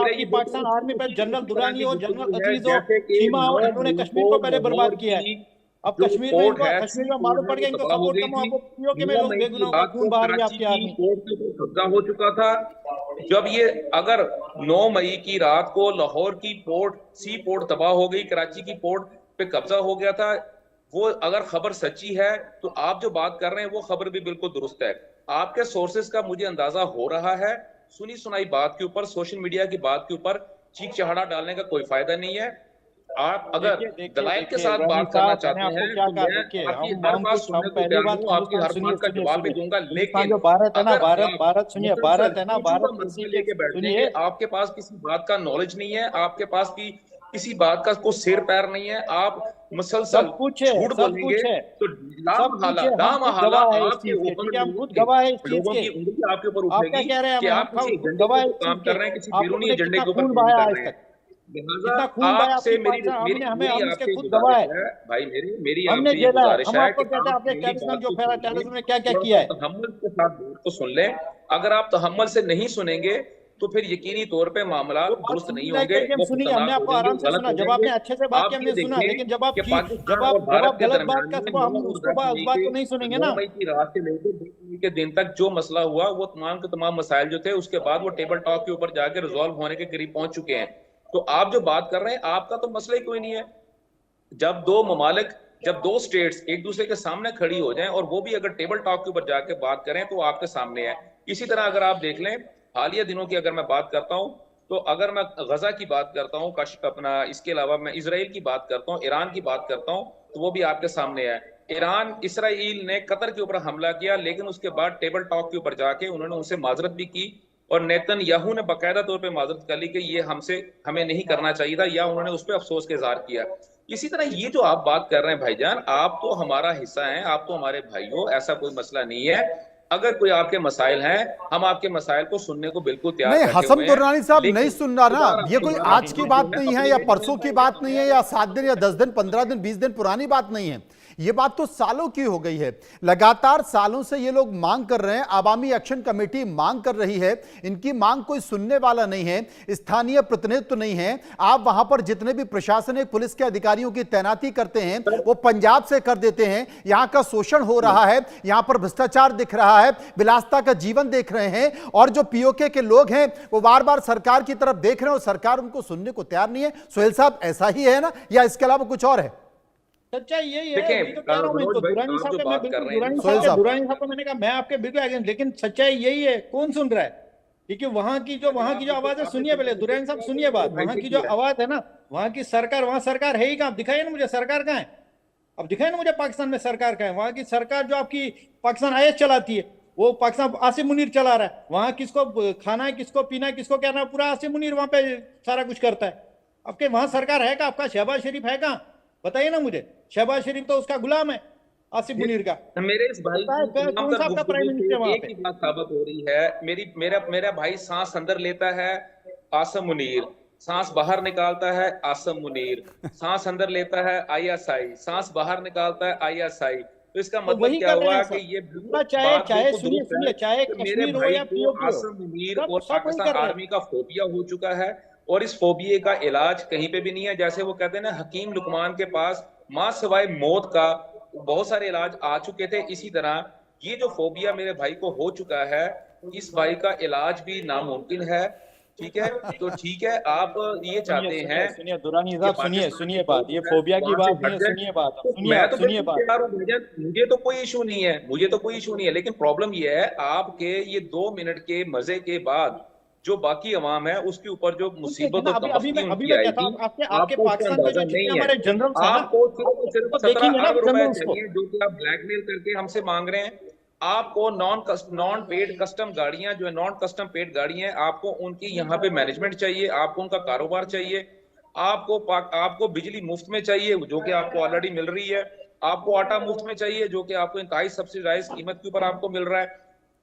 आर्मी पे जनरल दुरानी हो, जनरल अजीज हो, सीमा हो, इन्होंने कश्मीर को पहले बर्बाद किया है। अब कश्मीर में मालूम पड़ गया इनको सपोर्ट करना, आपको पीओके में लोग बेगुनाहों का खून बहा रहे आपकी आर्मी।
कब्जा हो चुका था। जब ये अगर 9 मई की रात को लाहौर की सी पोर्ट तबाह हो गई, कराची की पोर्ट पे कब्जा हो गया था, वो अगर खबर सच्ची है तो आप जो बात कर रहे हैं वो खबर भी बिल्कुल दुरुस्त है। आपके सोर्सेज का मुझे अंदाजा हो रहा है। सुनी सुनाई बात के ऊपर, सोशल मीडिया की बात के ऊपर चीख चहाड़ा डालने का कोई फायदा नहीं है। आप अगर दलाइल के साथ बात करना चाहते हैं तो मैं आपकी हर बात सुनने को तैयार हूं, आपकी हर बात का जवाब भी दूंगा। लेकिन
जो भारत है ना, भारत सुनिए, भारत है ना, भारत
लेके बैठे, आपके पास किसी बात का नॉलेज नहीं है, आपके पास की किसी बात का कोई सिर पैर नहीं है, आप मुसलसल झूठ बोलेंगे तो लामहल्ला आपके ऊपर उठेगी कि आप किसी एजेंडे पर काम कर रहे हैं, किसी बैरूनी एजेंडे के ऊपर काम कर रहे हैं। आपसे मेरी आपसे गुजारिश है भाई, मेरी आपसे गुजारिश है कि
क्या क्या किया है
तहम्मुल के साथ तो सुन लें। अगर आप तहम्मुल से नहीं सुनेंगे तो फिर यकीनी तौर पे मामला दुरुस्त नहीं होंगे।
सुनिए, हमने आपको आराम से सुना, जब आपने अच्छे से बात की हमने सुना, लेकिन जब आप गलत बात करते हो हम उसको उस बात को नहीं सुनेंगे ना।
मई की रात से लेकर 2 मई के दिन तक जो मसला हुआ वो तमाम के तमाम मसाइल जो थे उसके बाद वो टेबल टॉक के ऊपर जाकर रिजॉल्व होने के करीब पहुंच चुके हैं। तो आप जो बात कर रहे हैं, आपका तो मसला ही कोई नहीं है। जब दो ममालिक, जब दो स्टेट्स एक दूसरे के सामने खड़ी हो जाएं और वो भी अगर टेबल टॉक के ऊपर जाके बात करें तो आपके सामने है। इसी तरह अगर आप देख लें, हालिया दिनों की अगर मैं बात करता हूं, तो अगर मैं गजा की बात करता हूं, अपना इसके अलावा मैं इसराइल की बात करता हूं, ईरान की बात करता हूं, तो वो भी आपके सामने है। ईरान, इसराइल ने कतर के ऊपर हमला किया, लेकिन उसके बाद टेबल टॉक के ऊपर जाके उन्होंने उनसे माजरत भी की और नेतन्याहू ने बाकायदा तौर पे माजरत कर ली कि ये हमें नहीं करना चाहिए था, या उन्होंने उस पर अफसोस का इजहार किया। इसी तरह ये जो आप बात कर रहे हैं भाईजान, आप तो हमारा हिस्सा हैं, आप तो हमारे भाई हो, ऐसा कोई मसला नहीं है। अगर कोई आपके मसाइल हैं, हम आपके मसाइल को सुनने को बिल्कुल तैयार
नहीं,
बैठे
हसन
हुए हैं।
दुर्रानी साहब
लेकिन
नहीं सुन रहा ना, ये कोई
हमारा
आज की बात नहीं है या परसों की बात नहीं है या 7 दिन या 10 दिन 15 दिन 20 दिन पुरानी बात नहीं है। ये बात तो सालों की हो गई है। लगातार सालों से ये लोग मांग कर रहे हैं, आवामी एक्शन कमेटी मांग कर रही है, इनकी मांग कोई सुनने वाला नहीं है, स्थानीय प्रतिनिधित्व नहीं है। आप वहां पर जितने भी प्रशासनिक पुलिस के अधिकारियों की तैनाती करते हैं वो पंजाब से कर देते हैं। यहां का शोषण हो रहा है, यहां पर भ्रष्टाचार दिख रहा है, विलासिता का जीवन देख रहे हैं, और जो पीओके के लोग हैं वो बार बार सरकार की तरफ देख रहे हैं और सरकार उनको सुनने को तैयार नहीं है। सोहेल साहब, ऐसा ही है ना, या इसके अलावा कुछ और है?
सच्चाई यही है।
देखिए,
वही तो कह रहा हूं मैं तो,
भाई,
दुरानी
आप
साहब
जो
का
बात
मैं
कर
बिल्कुल
रहे हैं,
दुरानी साहब को मैंने कहा मैं आपके बिल्कुल अगेंस्ट, लेकिन सच्चाई यही है। कौन सुन रहा है? क्योंकि वहां की जो आवाज है, सुनिए पहले दुरानी साहब, सुनिए बात। वहां की जो आवाज है ना, वहां की सरकार, वहां सरकार है ही कहां? दिखाइए ना मुझे सरकार कहां है। अब दिखाइए ना मुझे पाकिस्तान में सरकार कहां है। वहां की सरकार जो आपकी पाकिस्तान आईएस चलाती है, वो पाकिस्तान आसिम मुनीर चला रहा है। वहां किसको खाना है, किसको पीना है, किसको कहना है, पूरा आसिम मुनीर वहां पे सारा कुछ करता है। आपके वहां सरकार है का? आपका शहबाज शरीफ है कहां? बताइए ना मुझे। शहबाज शरीफ तो उसका गुलाम है, आसिफ मुनीर का।
मेरे इस भाई
कौन सा आपका प्राइम मिनिस्टर वहां
एक
पे?
ही बात साबित हो रही है, मेरा भाई सांस अंदर लेता है, आसम मुनीर, सांस बाहर निकालता है, आसम मुनीर, सांस अंदर लेता है, आईएसआई, सांस बाहर निकालता है, आईएसआई। तो इसका मतलब
वही
क्या
कर रहे
हुआ
हैं
कि
सब।
ये
पूरा चाहे सुनिए, चाहे
मेरे
कश्मीर हो
भाई
या
को
पीओके हो,
आसम मुनीर
सब
और
सब वही
पाकिस्तान
कर रहे हैं।
आर्मी का फोबिया हो चुका है, और इस फोबिये का इलाज कहीं पे भी नहीं है। जैसे वो कहते हैं ना, हकीम लुकमान के पास मां सिवाय मौत का बहुत सारे इलाज आ चुके थे, इसी तरह ये जो फोबिया मेरे भाई को हो चुका है, इस भाई का इलाज भी नामुमकिन है। ठीक है, तो ठीक है, आप ये चाहते हैं,
सुनिए दुरानी साहब, सुनिए बात। ये फोबिया की बात नहीं है, सुनिए बात।
मैं तो
सुनिए बात।
तैयार हूं भैया, मुझे तो कोई इशू नहीं है, मुझे तो कोई इशू नहीं है। लेकिन प्रॉब्लम ये है, आपके ये 2 मिनट के मजे के बाद जो बाकी अवाम है उसके ऊपर जो मुसीबत और
अभी मैं
उनकी
कहता हूं,
आएगी,
आपके
आपको
पाकिस्तान में जो जितने हमारे जनरल्स हैं ना,
आपको सिर्फ
तो देखेंगे
17
ना
अरब रुपए
जनरल्स को।
चाहिए जो कि आप ब्लैकमेल करके हमसे मांग रहे हैं। आपको नॉन पेड कस्टम गाड़ियां, जो है नॉन कस्टम पेड गाड़ियां, आपको उनकी यहाँ पे मैनेजमेंट चाहिए, आपको उनका कारोबार चाहिए, आपको बिजली मुफ्त में चाहिए जो कि आपको ऑलरेडी मिल रही है, आपको आटा मुफ्त में चाहिए जो कि आपको इंतहाई सब्सिडाइज कीमत के ऊपर आपको मिल रहा है,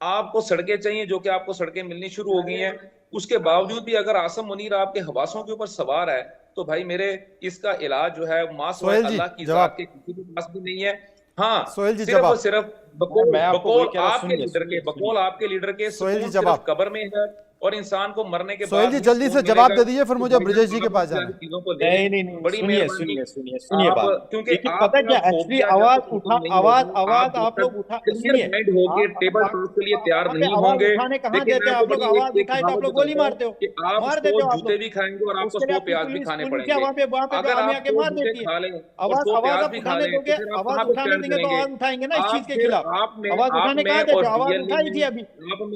आपको सड़कें चाहिए जो कि आपको सड़कें मिलनी शुरू हो गई हैं। उसके बावजूद भी अगर आसम मुनीर आपके हवासों के ऊपर सवार है, तो भाई मेरे इसका इलाज जो है अल्लाह की जात के किसी के पास भी नहीं है। हाँ, सिर्फ और सिर्फ बकौल आपके लीडर के सिर्फ कब्र में है, और इंसान को मरने के बाद।
सोहेल जी जल्दी से जवाब दे दीजिए, फिर मुझे ब्रजेश जी के पास जाना है।
नहीं,
बड़ी
सुनिए बात।
क्योंकि
पता क्या एक्चुअली आवाज आप लोग उठा, सुनिए,
टेबल टॉक के लिए तैयार नहीं होंगे।
उठाने कहां देते हैं आप लोग? आवाज उठाए तो आप लोग गोली मारते हो, मार देते हो।
जूते भी खाएंगे और आपको 100 प्याज भी खाने पड़ेंगे।
वहां पे
अगर
आर्मी
आप
आके मार देती है। आवाज आप उठाने दोगे, आवाज उठाने देंगे तो आवाज उठाएंगे ना इस चीज के खिलाफ। आवाज उठाने कहां देते हो? आवाज उठाई थी अभी,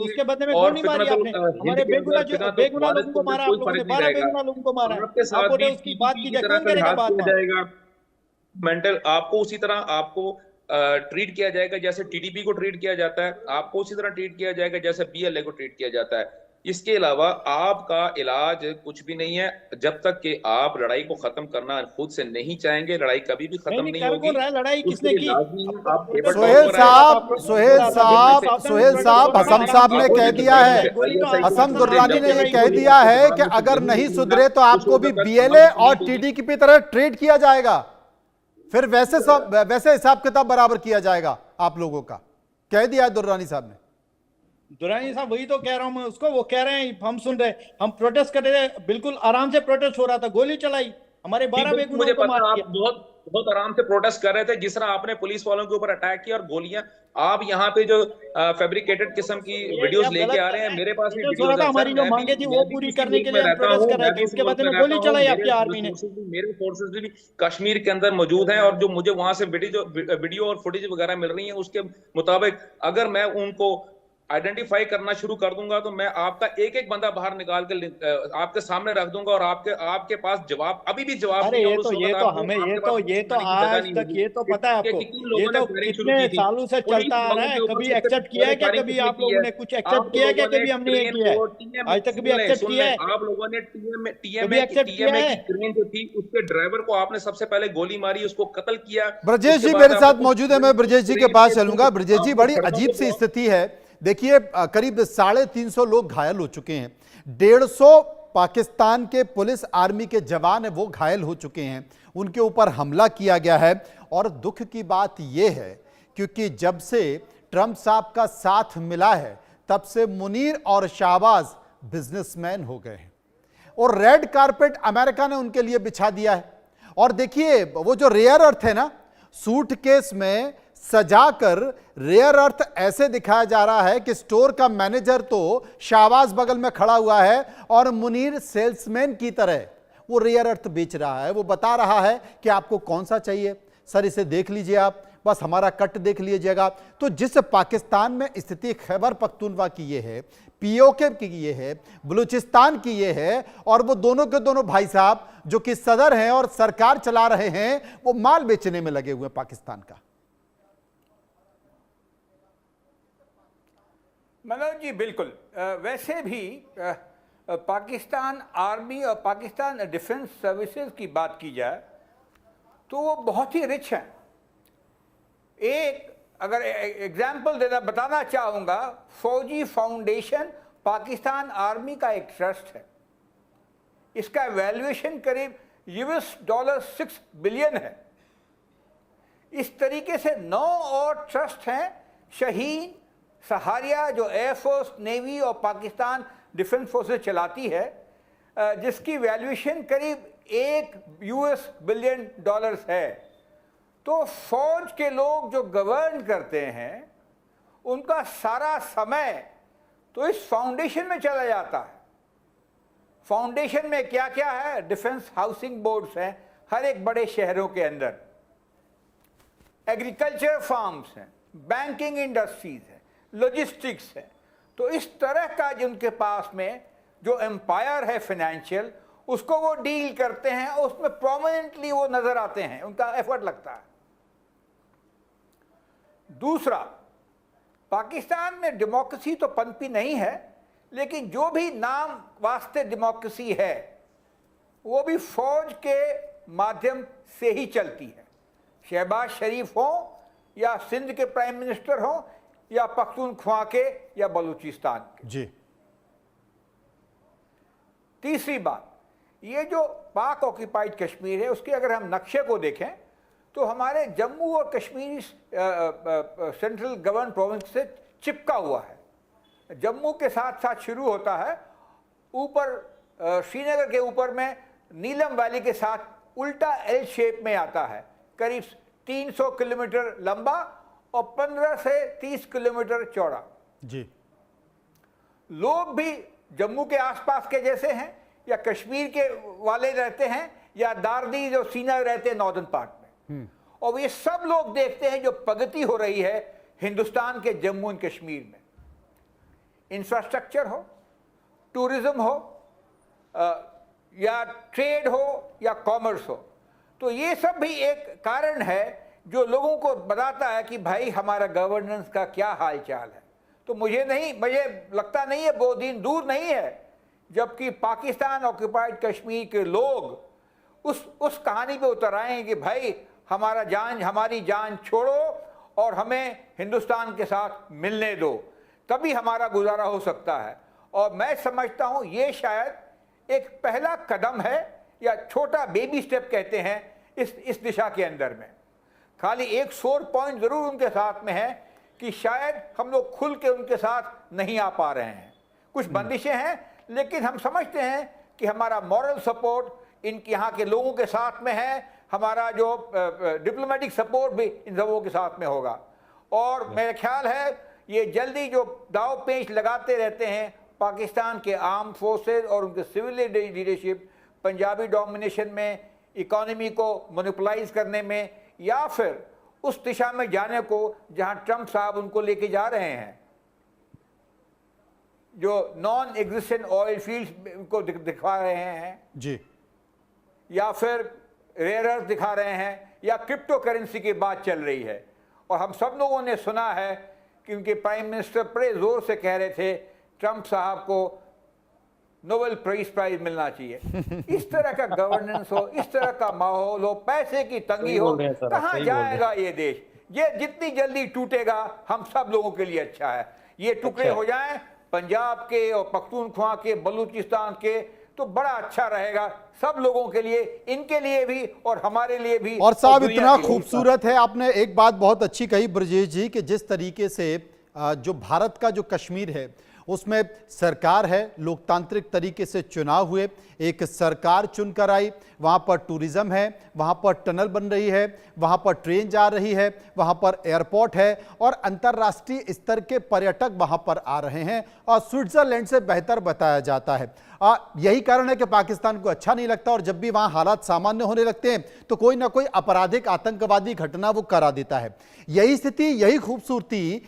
उसके बदले में गोली मारी आपने। हमारे बेगुनाह लोगों को मारा, आप लोगों ने 12 बेगुनाह लोगों को मारा। आप बोले उसकी बात की जाए, कौन करेगा बात?
मेंटल आपको उसी तरह आपको ट्रीट किया जाएगा जैसे टीडीपी को ट्रीट किया जाता है, आपको उसी तरह ट्रीट किया जाएगा जैसे बीएलए को ट्रीट किया जाता है। इसके अलावा आपका इलाज कुछ भी नहीं है जब तक कि आप लड़ाई को खत्म करना खुद से नहीं चाहेंगे। लड़ाई कभी भी खत्म नहीं होगी।
लड़ाई किसने की?
सोहेल साहब, असम साहब ने कह दिया है, असम दुर्रानी ने ये कह दिया है कि अगर नहीं सुधरे तो आपको भी बीएलए और टीडीपी की तरह ट्रीट किया जाएगा, फिर वैसे हिसाब किताब बराबर किया जाएगा आप लोगों का, कह दिया है दुर्रानी साहब ने।
दुरानी साहब वही तो कह रहा हूं मैं उसको, वो कह रहे हैं हम सुन रहे, हम प्रोटेस्ट कर रहे, बिल्कुल आराम से प्रोटेस्ट हो रहा था, गोली चलाई, हमारे 12 बेगुनाहों को मार दिया।
बहुत आराम से प्रोटेस्ट कर रहे थे। जिस तरह आपने पुलिस वालों के ऊपर अटैक किया और गोलियां, आप यहाँ पे जो फैब्रिकेटेड किस्म की वीडियोस
आप
लेके
गलत
आ
कर
रहे हैं।
रहे
मेरे पास भी
हैं।
वीडियोस है सर।
हमारी जो मांगे थी वो पूरी करने के लिए हम प्रोटेस्ट कर रहे थे, उसके बाद में गोली चलाई आपकी आर्मी ने।
मेरे फोर्सेस भी कश्मीर के अंदर मौजूद हैं, और जो मुझे वहां से वीडियो और फुटेज वगैरह मिल रही है, उसके मुताबिक अगर मैं उनको आइडेंटिफाई करना शुरू कर दूंगा तो मैं आपका एक एक बंदा बाहर निकाल के आपके सामने रख दूंगा, और आपके पास जवाब अभी भी जवाब
अरे
नहीं है।
ये
और उस
तो
वक्त
ये तो
आपको-
हमें
आपके
ये
पास
तो
कुछ करने की
आज
जगह नहीं
तक
होगी।
ये तो पता है
कि
आपको,
किन
ये
लोगों ने
तो
फायरिंग शुरू
कितने
की थी।
सालों से
पुलिस
चलता आ
वालों
रहा है।
के ऊपर
कभी
सबसे
एक्सेप्ट
पहले
किया है क्या?
फायरिंग
कभी
किसने
आप
की
लोगों
है?
ने कुछ एक्सेप्ट
आप
किया है क्या?
लोगों ने
कभी हमने ये
क्रेन
किया है?
को टीएम
आज तक कभी एक्सेप्ट
सुन
किया
लें,
है?
आप लोगों ने
कभी एक्सेप्ट किया
टीएमए
है?
की क्रेन जो थी, उसके ड्राइवर को आपने सबसे पहले गोली मारी, उसको कत्ल किया।
ब्रजेश
उसके
जी
बाद
मेरे
आपने
साथ मौजूद है, मैं ब्रजेश जी के पास चलूंगा। ब्रजेश जी,
आपने
बड़ी
सड़कों
अजीब
को
सी स्थिति है। देखिए करीब 350 लोग घायल हो चुके हैं, 150 पाकिस्तान के पुलिस आर्मी के जवान है वो घायल हो चुके हैं, उनके ऊपर हमला किया गया है। और दुख की बात यह है क्योंकि जब से ट्रंप साहब का साथ मिला है तब से मुनीर और शाहबाज बिजनेसमैन हो गए हैं, और रेड कारपेट अमेरिका ने उनके लिए बिछा दिया है। और देखिए वो जो रेयर अर्थ है ना, सूटकेस में सजाकर रेयर अर्थ ऐसे दिखाया जा रहा है कि स्टोर का मैनेजर तो शाहबाज बगल में खड़ा हुआ है और मुनीर सेल्समैन की तरह वो रेयर अर्थ बेच रहा है। वो बता रहा है कि आपको कौन सा चाहिए सर, इसे देख लीजिए, आप बस हमारा कट देख लीजिएगा। तो जिस पाकिस्तान में स्थिति खैबर पख्तूनवा की ये है, पीओके की ये है, बलूचिस्तान की ये है, और वो दोनों के दोनों भाई साहब जो कि सदर हैं और सरकार चला रहे हैं, वो माल बेचने में लगे हुए हैं पाकिस्तान का।
मनोज जी बिल्कुल, वैसे भी पाकिस्तान आर्मी और पाकिस्तान डिफेंस सर्विसेज की बात की जाए तो वो बहुत ही रिच हैं। एक अगर एग्जाम्पल देना बताना चाहूँगा, फौजी फाउंडेशन पाकिस्तान आर्मी का एक ट्रस्ट है। इसका वैल्यूएशन करीब $6 बिलियन है। इस तरीके से 9 और ट्रस्ट हैं, शाहीन, सहारिया जो एयरफोर्स, नेवी और पाकिस्तान डिफेंस फोर्सेस चलाती है, जिसकी वैल्यूएशन करीब $1 बिलियन है। तो फौज के लोग जो गवर्न करते हैं उनका सारा समय तो इस फाउंडेशन में चला जाता है। फाउंडेशन में क्या क्या है? डिफेंस हाउसिंग बोर्ड्स हैं हर एक बड़े शहरों के अंदर, एग्रीकल्चर फार्म्स हैं, बैंकिंग इंडस्ट्रीज है, लॉजिस्टिक्स है। तो इस तरह का जिनके पास में जो एम्पायर है फाइनेंशियल, उसको वो डील करते हैं, उसमें प्रोमिनेंटली वो नजर आते हैं, उनका एफर्ट लगता है। दूसरा, पाकिस्तान में डेमोक्रेसी तो पनपी नहीं है, लेकिन जो भी नाम वास्ते डेमोक्रेसी है वो भी फौज के माध्यम से ही चलती है। शहबाज शरीफ हो या सिंध के प्राइम मिनिस्टर हो या पख्तूनख्वा के या बलूचिस्तान के।
जी।
तीसरी बात, ये जो पाक ऑक्यूपाइड कश्मीर है उसके अगर हम नक्शे को देखें तो हमारे जम्मू और कश्मीर सेंट्रल गवर्न प्रोविंस से चिपका हुआ है। जम्मू के साथ साथ शुरू होता है, ऊपर श्रीनगर के ऊपर में नीलम वैली के साथ उल्टा एल शेप में आता है, करीब 300 किलोमीटर लंबा और 15 से 30 किलोमीटर चौड़ा।
जी।
लोग भी जम्मू के आसपास के जैसे हैं या कश्मीर के वाले रहते हैं या दार्दी जो सीना रहते हैं नॉर्दर्न पार्ट में, और ये सब लोग देखते हैं जो प्रगति हो रही है हिंदुस्तान के जम्मू एंड कश्मीर में। इंफ्रास्ट्रक्चर हो, टूरिज्म हो, या ट्रेड हो या कॉमर्स हो, तो ये सब भी एक कारण है जो लोगों को बताता है कि भाई हमारा गवर्नेंस का क्या हाल चाल है। तो मुझे लगता नहीं है वो दिन दूर नहीं है जबकि पाकिस्तान ऑक्यूपाइड कश्मीर के लोग उस कहानी पे उतर आए हैं कि भाई हमारी जान छोड़ो और हमें हिंदुस्तान के साथ मिलने दो, तभी हमारा गुजारा हो सकता है। और मैं समझता हूँ ये शायद एक पहला कदम है या छोटा बेबी स्टेप कहते हैं इस दिशा के अंदर में। खाली एक सोर पॉइंट ज़रूर उनके साथ में है कि शायद हम लोग खुल के उनके साथ नहीं आ पा रहे हैं, कुछ बंदिशें हैं, लेकिन हम समझते हैं कि हमारा मॉरल सपोर्ट यहाँ के लोगों के साथ में है, हमारा जो डिप्लोमेटिक सपोर्ट भी इन सबों के साथ में होगा। और मेरा ख्याल है ये जल्दी जो दाव पेच लगाते रहते हैं पाकिस्तान के आर्म फोर्सेस और उनके सिविल लीडरशिप पंजाबी डोमिनेशन में, इकोनॉमी को मोनोपोलाइज करने में, या फिर उस दिशा में जाने को जहां ट्रंप साहब उनको लेके जा रहे हैं, जो नॉन एग्जिस्टेंट ऑयल फील्ड्स को दिखा रहे हैं
जी,
या फिर रेयर अर्थ दिखा रहे हैं, या क्रिप्टो करेंसी की बात चल रही है। और हम सब लोगों ने सुना है कि उनके प्राइम मिनिस्टर बड़े जोर से कह रहे थे ट्रंप साहब को नोबेल प्राइज मिलना चाहिए। इस तरह का गवर्नेंस हो, इस तरह का माहौल हो, पैसे की तंगी हो, कहाँ जाएगा ये देश? ये जितनी जल्दी टूटेगा हम सब लोगों के लिए अच्छा है। ये टुकड़े हो जाएं पंजाब के और पख्तूनख्वा के, बलूचिस्तान के, तो बड़ा अच्छा रहेगा सब लोगों के लिए, इनके लिए भी और हमारे लिए भी।
और साहब
दुनिया
इतना
के लिए।
खूबसूरत है, आपने एक बात बहुत अच्छी कही ब्रजेश जी कि जिस तरीके से जो भारत का जो कश्मीर है उसमें सरकार है, लोकतांत्रिक तरीके से चुनाव हुए, एक सरकार चुनकर आई, वहाँ पर टूरिज्म है, वहाँ पर टनल बन रही है, वहाँ पर ट्रेन जा रही है, वहाँ पर एयरपोर्ट है और अंतर्राष्ट्रीय स्तर के पर्यटक वहाँ पर आ रहे हैं और स्विट्जरलैंड से बेहतर बताया जाता है। यही कारण है कि पाकिस्तान को अच्छा नहीं लगता और जब भी वहाँ हालात सामान्य होने लगते हैं तो कोई ना कोई आपराधिक आतंकवादी घटना वो करा देता है। यही स्थिति, यही खूबसूरती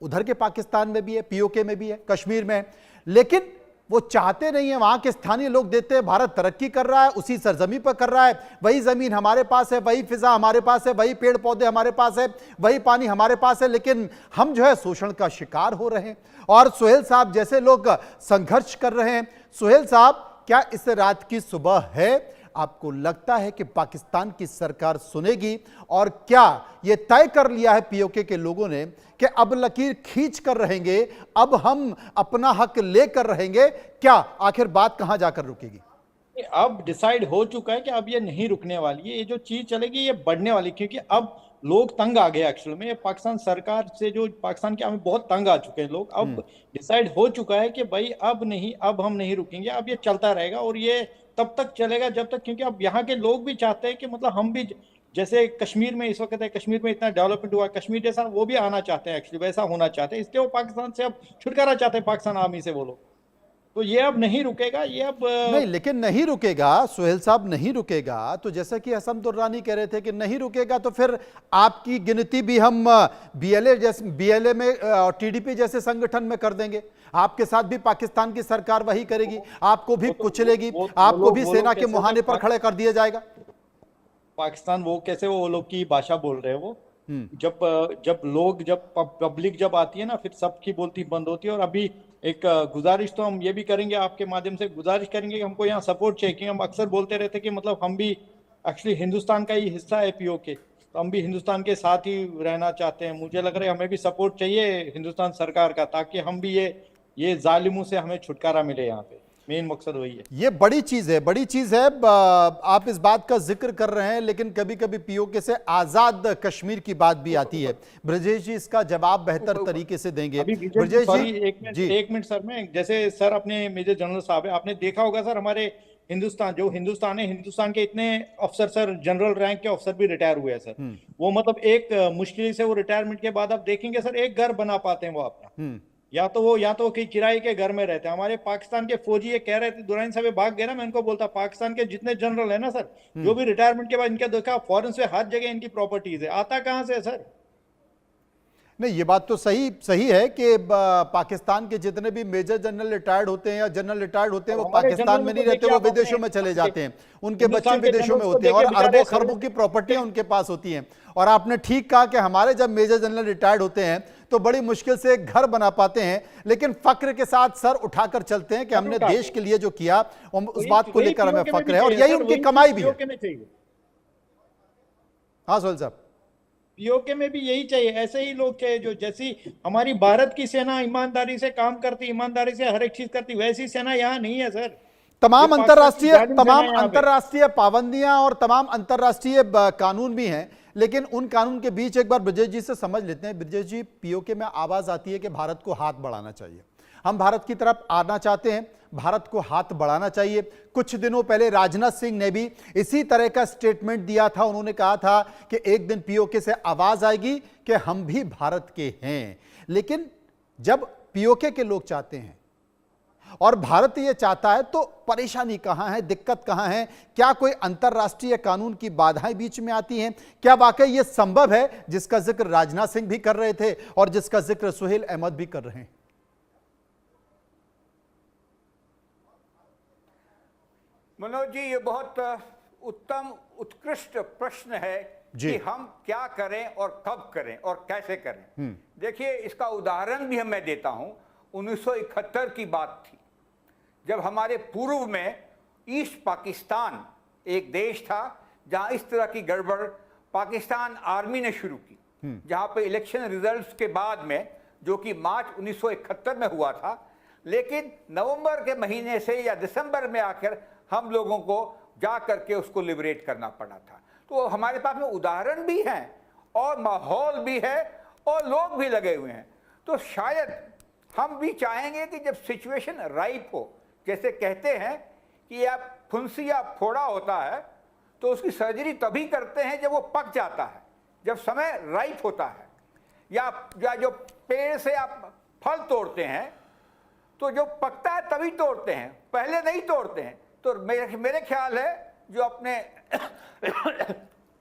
उधर के पाकिस्तान में भी है, पीओके में भी है, कश्मीर में है, लेकिन वो चाहते नहीं है। वहां के स्थानीय लोग देते हैं भारत तरक्की कर रहा है, उसी सरजमी पर कर रहा है, वही जमीन हमारे पास है, वही फिजा हमारे पास है, वही पेड़ पौधे हमारे पास है, वही पानी हमारे पास है, लेकिन हम जो है शोषण का शिकार हो रहे हैं। और सुहेल साहब जैसे लोग संघर्ष कर रहे हैं। सुहेल साहब, क्या इस रात की सुबह है? आपको लगता है कि पाकिस्तान की सरकार सुनेगी? और क्या यह तय कर लिया है पीओके के लोगों ने कि अब लकीर खींच कर रहेंगे, अब हम अपना हक लेकर रहेंगे? क्या आखिर बात कहां जाकर रुकेगी?
अब डिसाइड हो चुका है कि अब ये नहीं रुकने वाली है, ये जो चीज चलेगी ये बढ़ने वाली, क्योंकि अब लोग तंग आ गए। एक्चुअल में पाकिस्तान सरकार से, जो पाकिस्तान के हमें बहुत तंग आ चुके हैं लोग। अब डिसाइड हो चुका है कि भाई अब नहीं, अब हम नहीं रुकेंगे, अब ये चलता रहेगा और ये तब तक चलेगा जब तक, क्योंकि अब यहाँ के लोग भी चाहते हैं कि मतलब हम भी, जैसे कश्मीर में इस वक्त है, कश्मीर में इतना डेवलपमेंट हुआ, कश्मीर जैसा वो भी आना चाहते हैं, एक्चुअली वैसा होना चाहते हैं, इसलिए वो पाकिस्तान से अब छुटकारा चाहते हैं, पाकिस्तान आर्मी से वो लोग। तो ये अब नहीं रुकेगा, ये अब
नहीं, लेकिन नहीं रुकेगा सुहेल साहब, नहीं रुकेगा तो जैसा कि हसन दुर्रानी कह रहे थे कि नहीं रुकेगा तो फिर आपकी गिनती भी हम बीएलए में टीडीपी जैसे संगठन में कर देंगे, आपके साथ भी पाकिस्तान की सरकार वही करेगी, आपको भी कुचलेगी, आपको भी सेना के मुहाने पर खड़े कर दिया जाएगा।
पाकिस्तान वो कैसे, वो लोग की भाषा बोल रहे हैं वो, जब लोग, जब पब्लिक जब आती है ना, फिर सबकी बोलती बंद होती है। और अभी एक गुजारिश तो हम ये भी करेंगे, आपके माध्यम से गुजारिश करेंगे कि हमको यहाँ सपोर्ट चाहिए, क्योंकि हम अक्सर बोलते रहते कि मतलब हम भी एक्चुअली हिंदुस्तान का ही हिस्सा है पीओके, तो हम भी हिंदुस्तान के साथ ही रहना चाहते हैं। मुझे लग रहा है हमें भी सपोर्ट चाहिए हिंदुस्तान सरकार का, ताकि हम भी ये जालिमों से हमें छुटकारा मिले। यहाँ पे मेन मकसद वही है।
ये बड़ी चीज है, बड़ी चीज है। आप इस बात का जिक्र कर रहे हैं, लेकिन कभी कभी पीओके से आजाद कश्मीर की बात भी आती है। ब्रजेश जी इसका जवाब बेहतर तरीके से देंगे। ब्रजेश जी,
एक मिनट सर, मैं जैसे सर अपने मेजर जनरल साहब है, आपने देखा होगा सर, हमारे हिंदुस्तान है, हिंदुस्तान के इतने अफसर सर, जनरल रैंक के अफसर भी रिटायर हुए हैं सर। वो मतलब एक मुश्किल से वो रिटायरमेंट के बाद आप देखेंगे सर, एक घर बना पाते हैं वो अपना, या तो वो कहीं किराए के घर में रहते हैं। हमारे पाकिस्तान के फौजी ये कह रहे थे, दुरानी साहब भाग गए ना, मैं इनको बोलता पाकिस्तान के जितने जनरल है ना सर, जो भी रिटायरमेंट के बाद इनका देखा फॉरेन से हर जगह इनकी प्रॉपर्टीज है, आता कहां से है सर?
नहीं, ये बात तो सही है कि पाकिस्तान के जितने भी मेजर जनरल रिटायर्ड होते हैं या जनरल रिटायर्ड होते हैं वो पाकिस्तान में नहीं रहते, वो विदेशों में चले जाते हैं, उनके बच्चे विदेशों में होते हैं और अरबों खरबों की प्रॉपर्टियां उनके पास होती हैं। और आपने ठीक कहा कि हमारे जब मेजर जनरल रिटायर्ड होते हैं तो बड़ी मुश्किल से एक घर बना पाते हैं, लेकिन फक्र के साथ सर उठाकर चलते हैं कि हमने देश के लिए जो किया उस बात को लेकर हमें फक्र है और यही उनकी कमाई भी है। हाँ सोहेल साहब,
पीओके में भी यही चाहिए, ऐसे ही लोग चाहिए जो, जैसी हमारी भारत की सेना ईमानदारी से काम करती, ईमानदारी से हर एक चीज करती, वैसी सेना यहाँ नहीं है सर।
तमाम अंतरराष्ट्रीय पाबंदियां और तमाम अंतरराष्ट्रीय कानून भी हैं, लेकिन उन कानून के बीच एक बार ब्रजेश जी से समझ लेते हैं। ब्रजेश जी, पीओके में आवाज आती है कि भारत को हाथ बढ़ाना चाहिए, हम भारत की तरफ आना चाहते हैं, भारत को हाथ बढ़ाना चाहिए। कुछ दिनों पहले राजनाथ सिंह ने भी इसी तरह का स्टेटमेंट दिया था। उन्होंने कहा था कि एक दिन पीओके से आवाज आएगी कि हम भी भारत के हैं। लेकिन जब पीओके के लोग चाहते हैं और भारत ये चाहता है तो परेशानी कहां है, दिक्कत कहां है? क्या कोई अंतरराष्ट्रीय कानून की बाधाएं बीच में आती हैं? क्या वाकई ये संभव है जिसका जिक्र राजनाथ सिंह भी कर रहे थे और जिसका जिक्र सुहेल अहमद भी कर रहे हैं?
मनोज जी, ये बहुत उत्तम उत्कृष्ट प्रश्न है
जी।
कि हम क्या करें और कब करें और कैसे करें। देखिए, इसका उदाहरण भी मैं देता हूं। 1971 की बात थी जब हमारे पूर्व में ईस्ट पाकिस्तान एक देश था जहां इस तरह की गड़बड़ पाकिस्तान आर्मी ने शुरू की, जहां पे इलेक्शन रिजल्ट्स के बाद में, जो कि मार्च 1971 में हुआ था, लेकिन नवंबर के महीने से या दिसंबर में आकर हम लोगों को जा करके उसको लिबरेट करना पड़ा था। तो हमारे पास में उदाहरण भी हैं और माहौल भी है और लोग भी लगे हुए हैं। तो शायद हम भी चाहेंगे कि जब सिचुएशन राइप हो, जैसे कहते हैं कि आप फुंसी या फोड़ा होता है तो उसकी सर्जरी तभी करते हैं जब वो पक जाता है, जब समय राइप होता है। या जो पेड़ से आप फल तोड़ते हैं तो जो पकता है तभी तोड़ते हैं, पहले नहीं तोड़ते हैं। तो मेरे ख्याल है जो अपने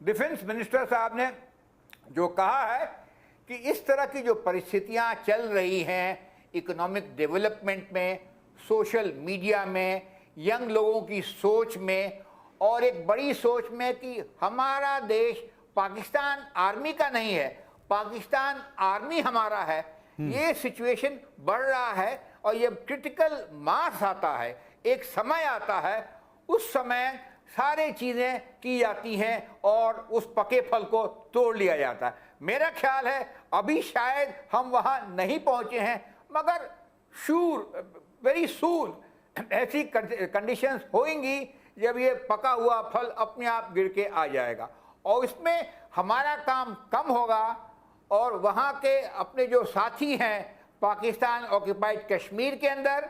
डिफेंस मिनिस्टर साहब ने जो कहा है कि इस तरह की जो परिस्थितियां चल रही हैं इकोनॉमिक डेवलपमेंट में, सोशल मीडिया में, यंग लोगों की सोच में और एक बड़ी सोच में कि हमारा देश पाकिस्तान आर्मी का नहीं है, पाकिस्तान आर्मी हमारा है, ये सिचुएशन बढ़ रहा है और ये क्रिटिकल मास आता है, एक समय आता है, उस समय सारी चीजें की जाती हैं और उस पके फल को तोड़ लिया जाता है। मेरा ख्याल है अभी शायद हम वहां नहीं पहुंचे हैं, मगर वेरी सून ऐसी कंडीशंस होंगी जब ये पका हुआ फल अपने आप गिर के आ जाएगा और इसमें हमारा काम कम होगा और वहाँ के अपने जो साथी हैं पाकिस्तान ऑक्यूपाइड कश्मीर के अंदर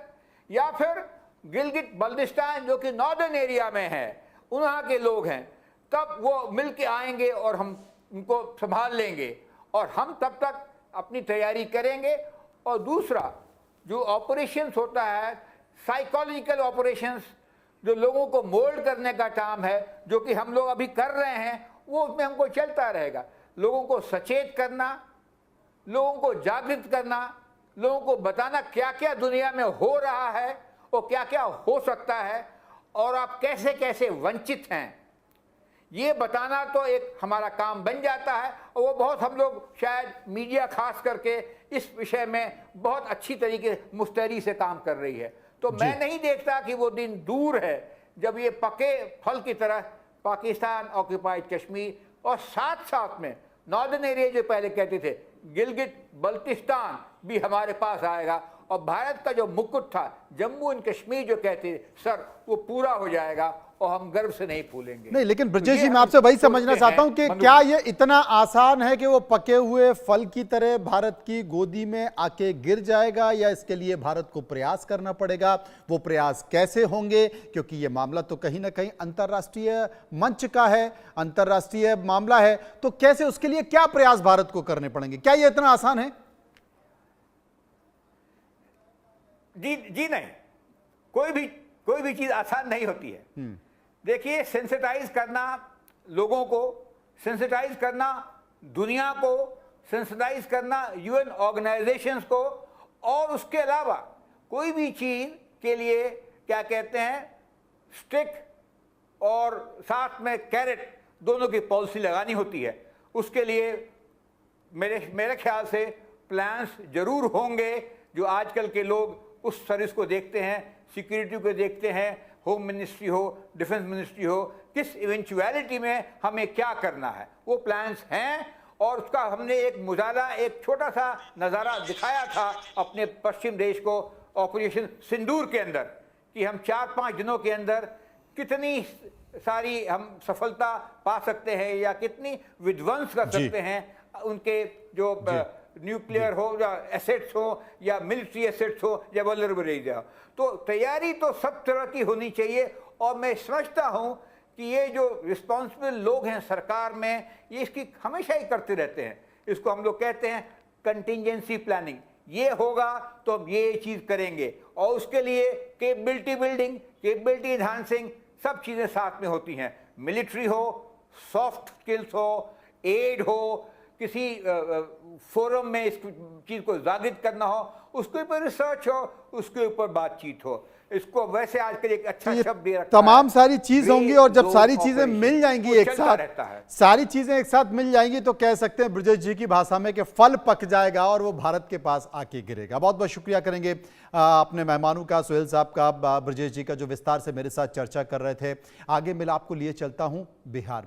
या फिर गिलगित बल्तिस्तान जो कि नॉर्दर्न एरिया में है, वहाँ के लोग हैं, तब वो मिल के आएंगे और हम उनको संभाल लेंगे और हम तब तक अपनी तैयारी करेंगे। और दूसरा जो ऑपरेशंस होता है, साइकोलॉजिकल ऑपरेशंस, जो लोगों को मोल्ड करने का काम है, जो कि हम लोग अभी कर रहे हैं, वो उसमें हमको चलता रहेगा। लोगों को सचेत करना, लोगों को जागृत करना, लोगों को बताना क्या क्या दुनिया में हो रहा है और क्या क्या हो सकता है और आप कैसे कैसे वंचित हैं, ये बताना तो एक हमारा काम बन जाता है। और वो बहुत हम लोग शायद मीडिया खास करके इस विषय में बहुत अच्छी तरीके से मुस्तैदी से काम कर रही है। तो मैं नहीं देखता कि वो दिन दूर है जब ये पके फल की तरह पाकिस्तान ऑक्यूपाइड कश्मीर और साथ साथ में नॉर्दर्न एरिया जो पहले कहते थे गिलगित बल्तिस्तान भी हमारे पास आएगा और भारत का जो मुकुट था जम्मू एंड कश्मीर जो कहते थे सर, वो पूरा हो जाएगा और हम गर्व से नहीं भूलेंगे।
नहीं, लेकिन ब्रजेश जी मैं आपसे वही समझना चाहता हूं कि क्या ये इतना आसान है कि वो पके हुए फल की तरह भारत की गोदी में आके गिर जाएगा या इसके लिए भारत को प्रयास करना पड़ेगा? वो प्रयास कैसे होंगे? क्योंकि ये मामला तो कहीं ना कहीं अंतरराष्ट्रीय मंच का है, अंतरराष्ट्रीय मामला है, तो कैसे उसके लिए क्या प्रयास भारत को करने पड़ेंगे? क्या ये इतना आसान है?
जी नहीं, कोई भी चीज आसान नहीं होती है। देखिए, सेंसिटाइज करना लोगों को, सेंसिटाइज करना दुनिया को, सेंसिटाइज करना यूएन ऑर्गेनाइजेशंस को, और उसके अलावा कोई भी चीज के लिए क्या कहते हैं स्टिक और साथ में कैरेट दोनों की पॉलिसी लगानी होती है। उसके लिए मेरे ख्याल से प्लान्स जरूर होंगे। जो आजकल के लोग उस सर्विस को देखते हैं, सिक्योरिटी को देखते हैं, होम मिनिस्ट्री हो, डिफेंस मिनिस्ट्री हो, किस इवेंचुअलिटी में हमें क्या करना है, वो प्लान्स हैं। और उसका हमने एक मुजाला, एक छोटा सा नज़ारा दिखाया था अपने पश्चिम देश को ऑपरेशन सिंदूर के अंदर कि हम 4-5 दिनों के अंदर कितनी सारी हम सफलता पा सकते हैं या कितनी विध्वंस कर सकते हैं उनके जो न्यूक्लियर हो या एसेट्स हो या मिलिट्री एसेट्स हो या वल्नरेबल एरिया हो। तो तैयारी तो सब तरह की होनी चाहिए। और मैं समझता हूं कि ये जो रिस्पॉन्सिबल लोग हैं सरकार में, ये इसकी हमेशा ही करते रहते हैं। इसको हम लोग कहते हैं कंटिजेंसी प्लानिंग। ये होगा तो हम ये चीज़ करेंगे, और उसके लिए कैपेबिलिटी बिल्डिंग, कैपेबिलिटी एनहांसिंग, सब चीज़ें साथ में होती हैं। मिलिट्री हो, सॉफ्ट स्किल्स हो, एड हो, किसी फोरम में इस चीज़ को जागृत करना हो, उसके ऊपर रिसर्च हो, उसके ऊपर बातचीत हो। इसको वैसे आजकल एक अच्छा
तो ये
शब्द दे रखा
तमाम
है,
सारी चीज होंगी, और जब सारी चीजें मिल जाएंगी एक
चलता
साथ,
रहता है।
सारी चीजें एक साथ मिल जाएंगी तो कह सकते हैं ब्रजेश जी की भाषा में कि फल पक जाएगा और वो भारत के पास आके गिरेगा। बहुत बहुत शुक्रिया करेंगे अपने मेहमानों का, सोहेल साहब का, ब्रजेश जी का, जो विस्तार से मेरे साथ चर्चा कर रहे थे। आगे मिला आपको लिए चलता हूं बिहार।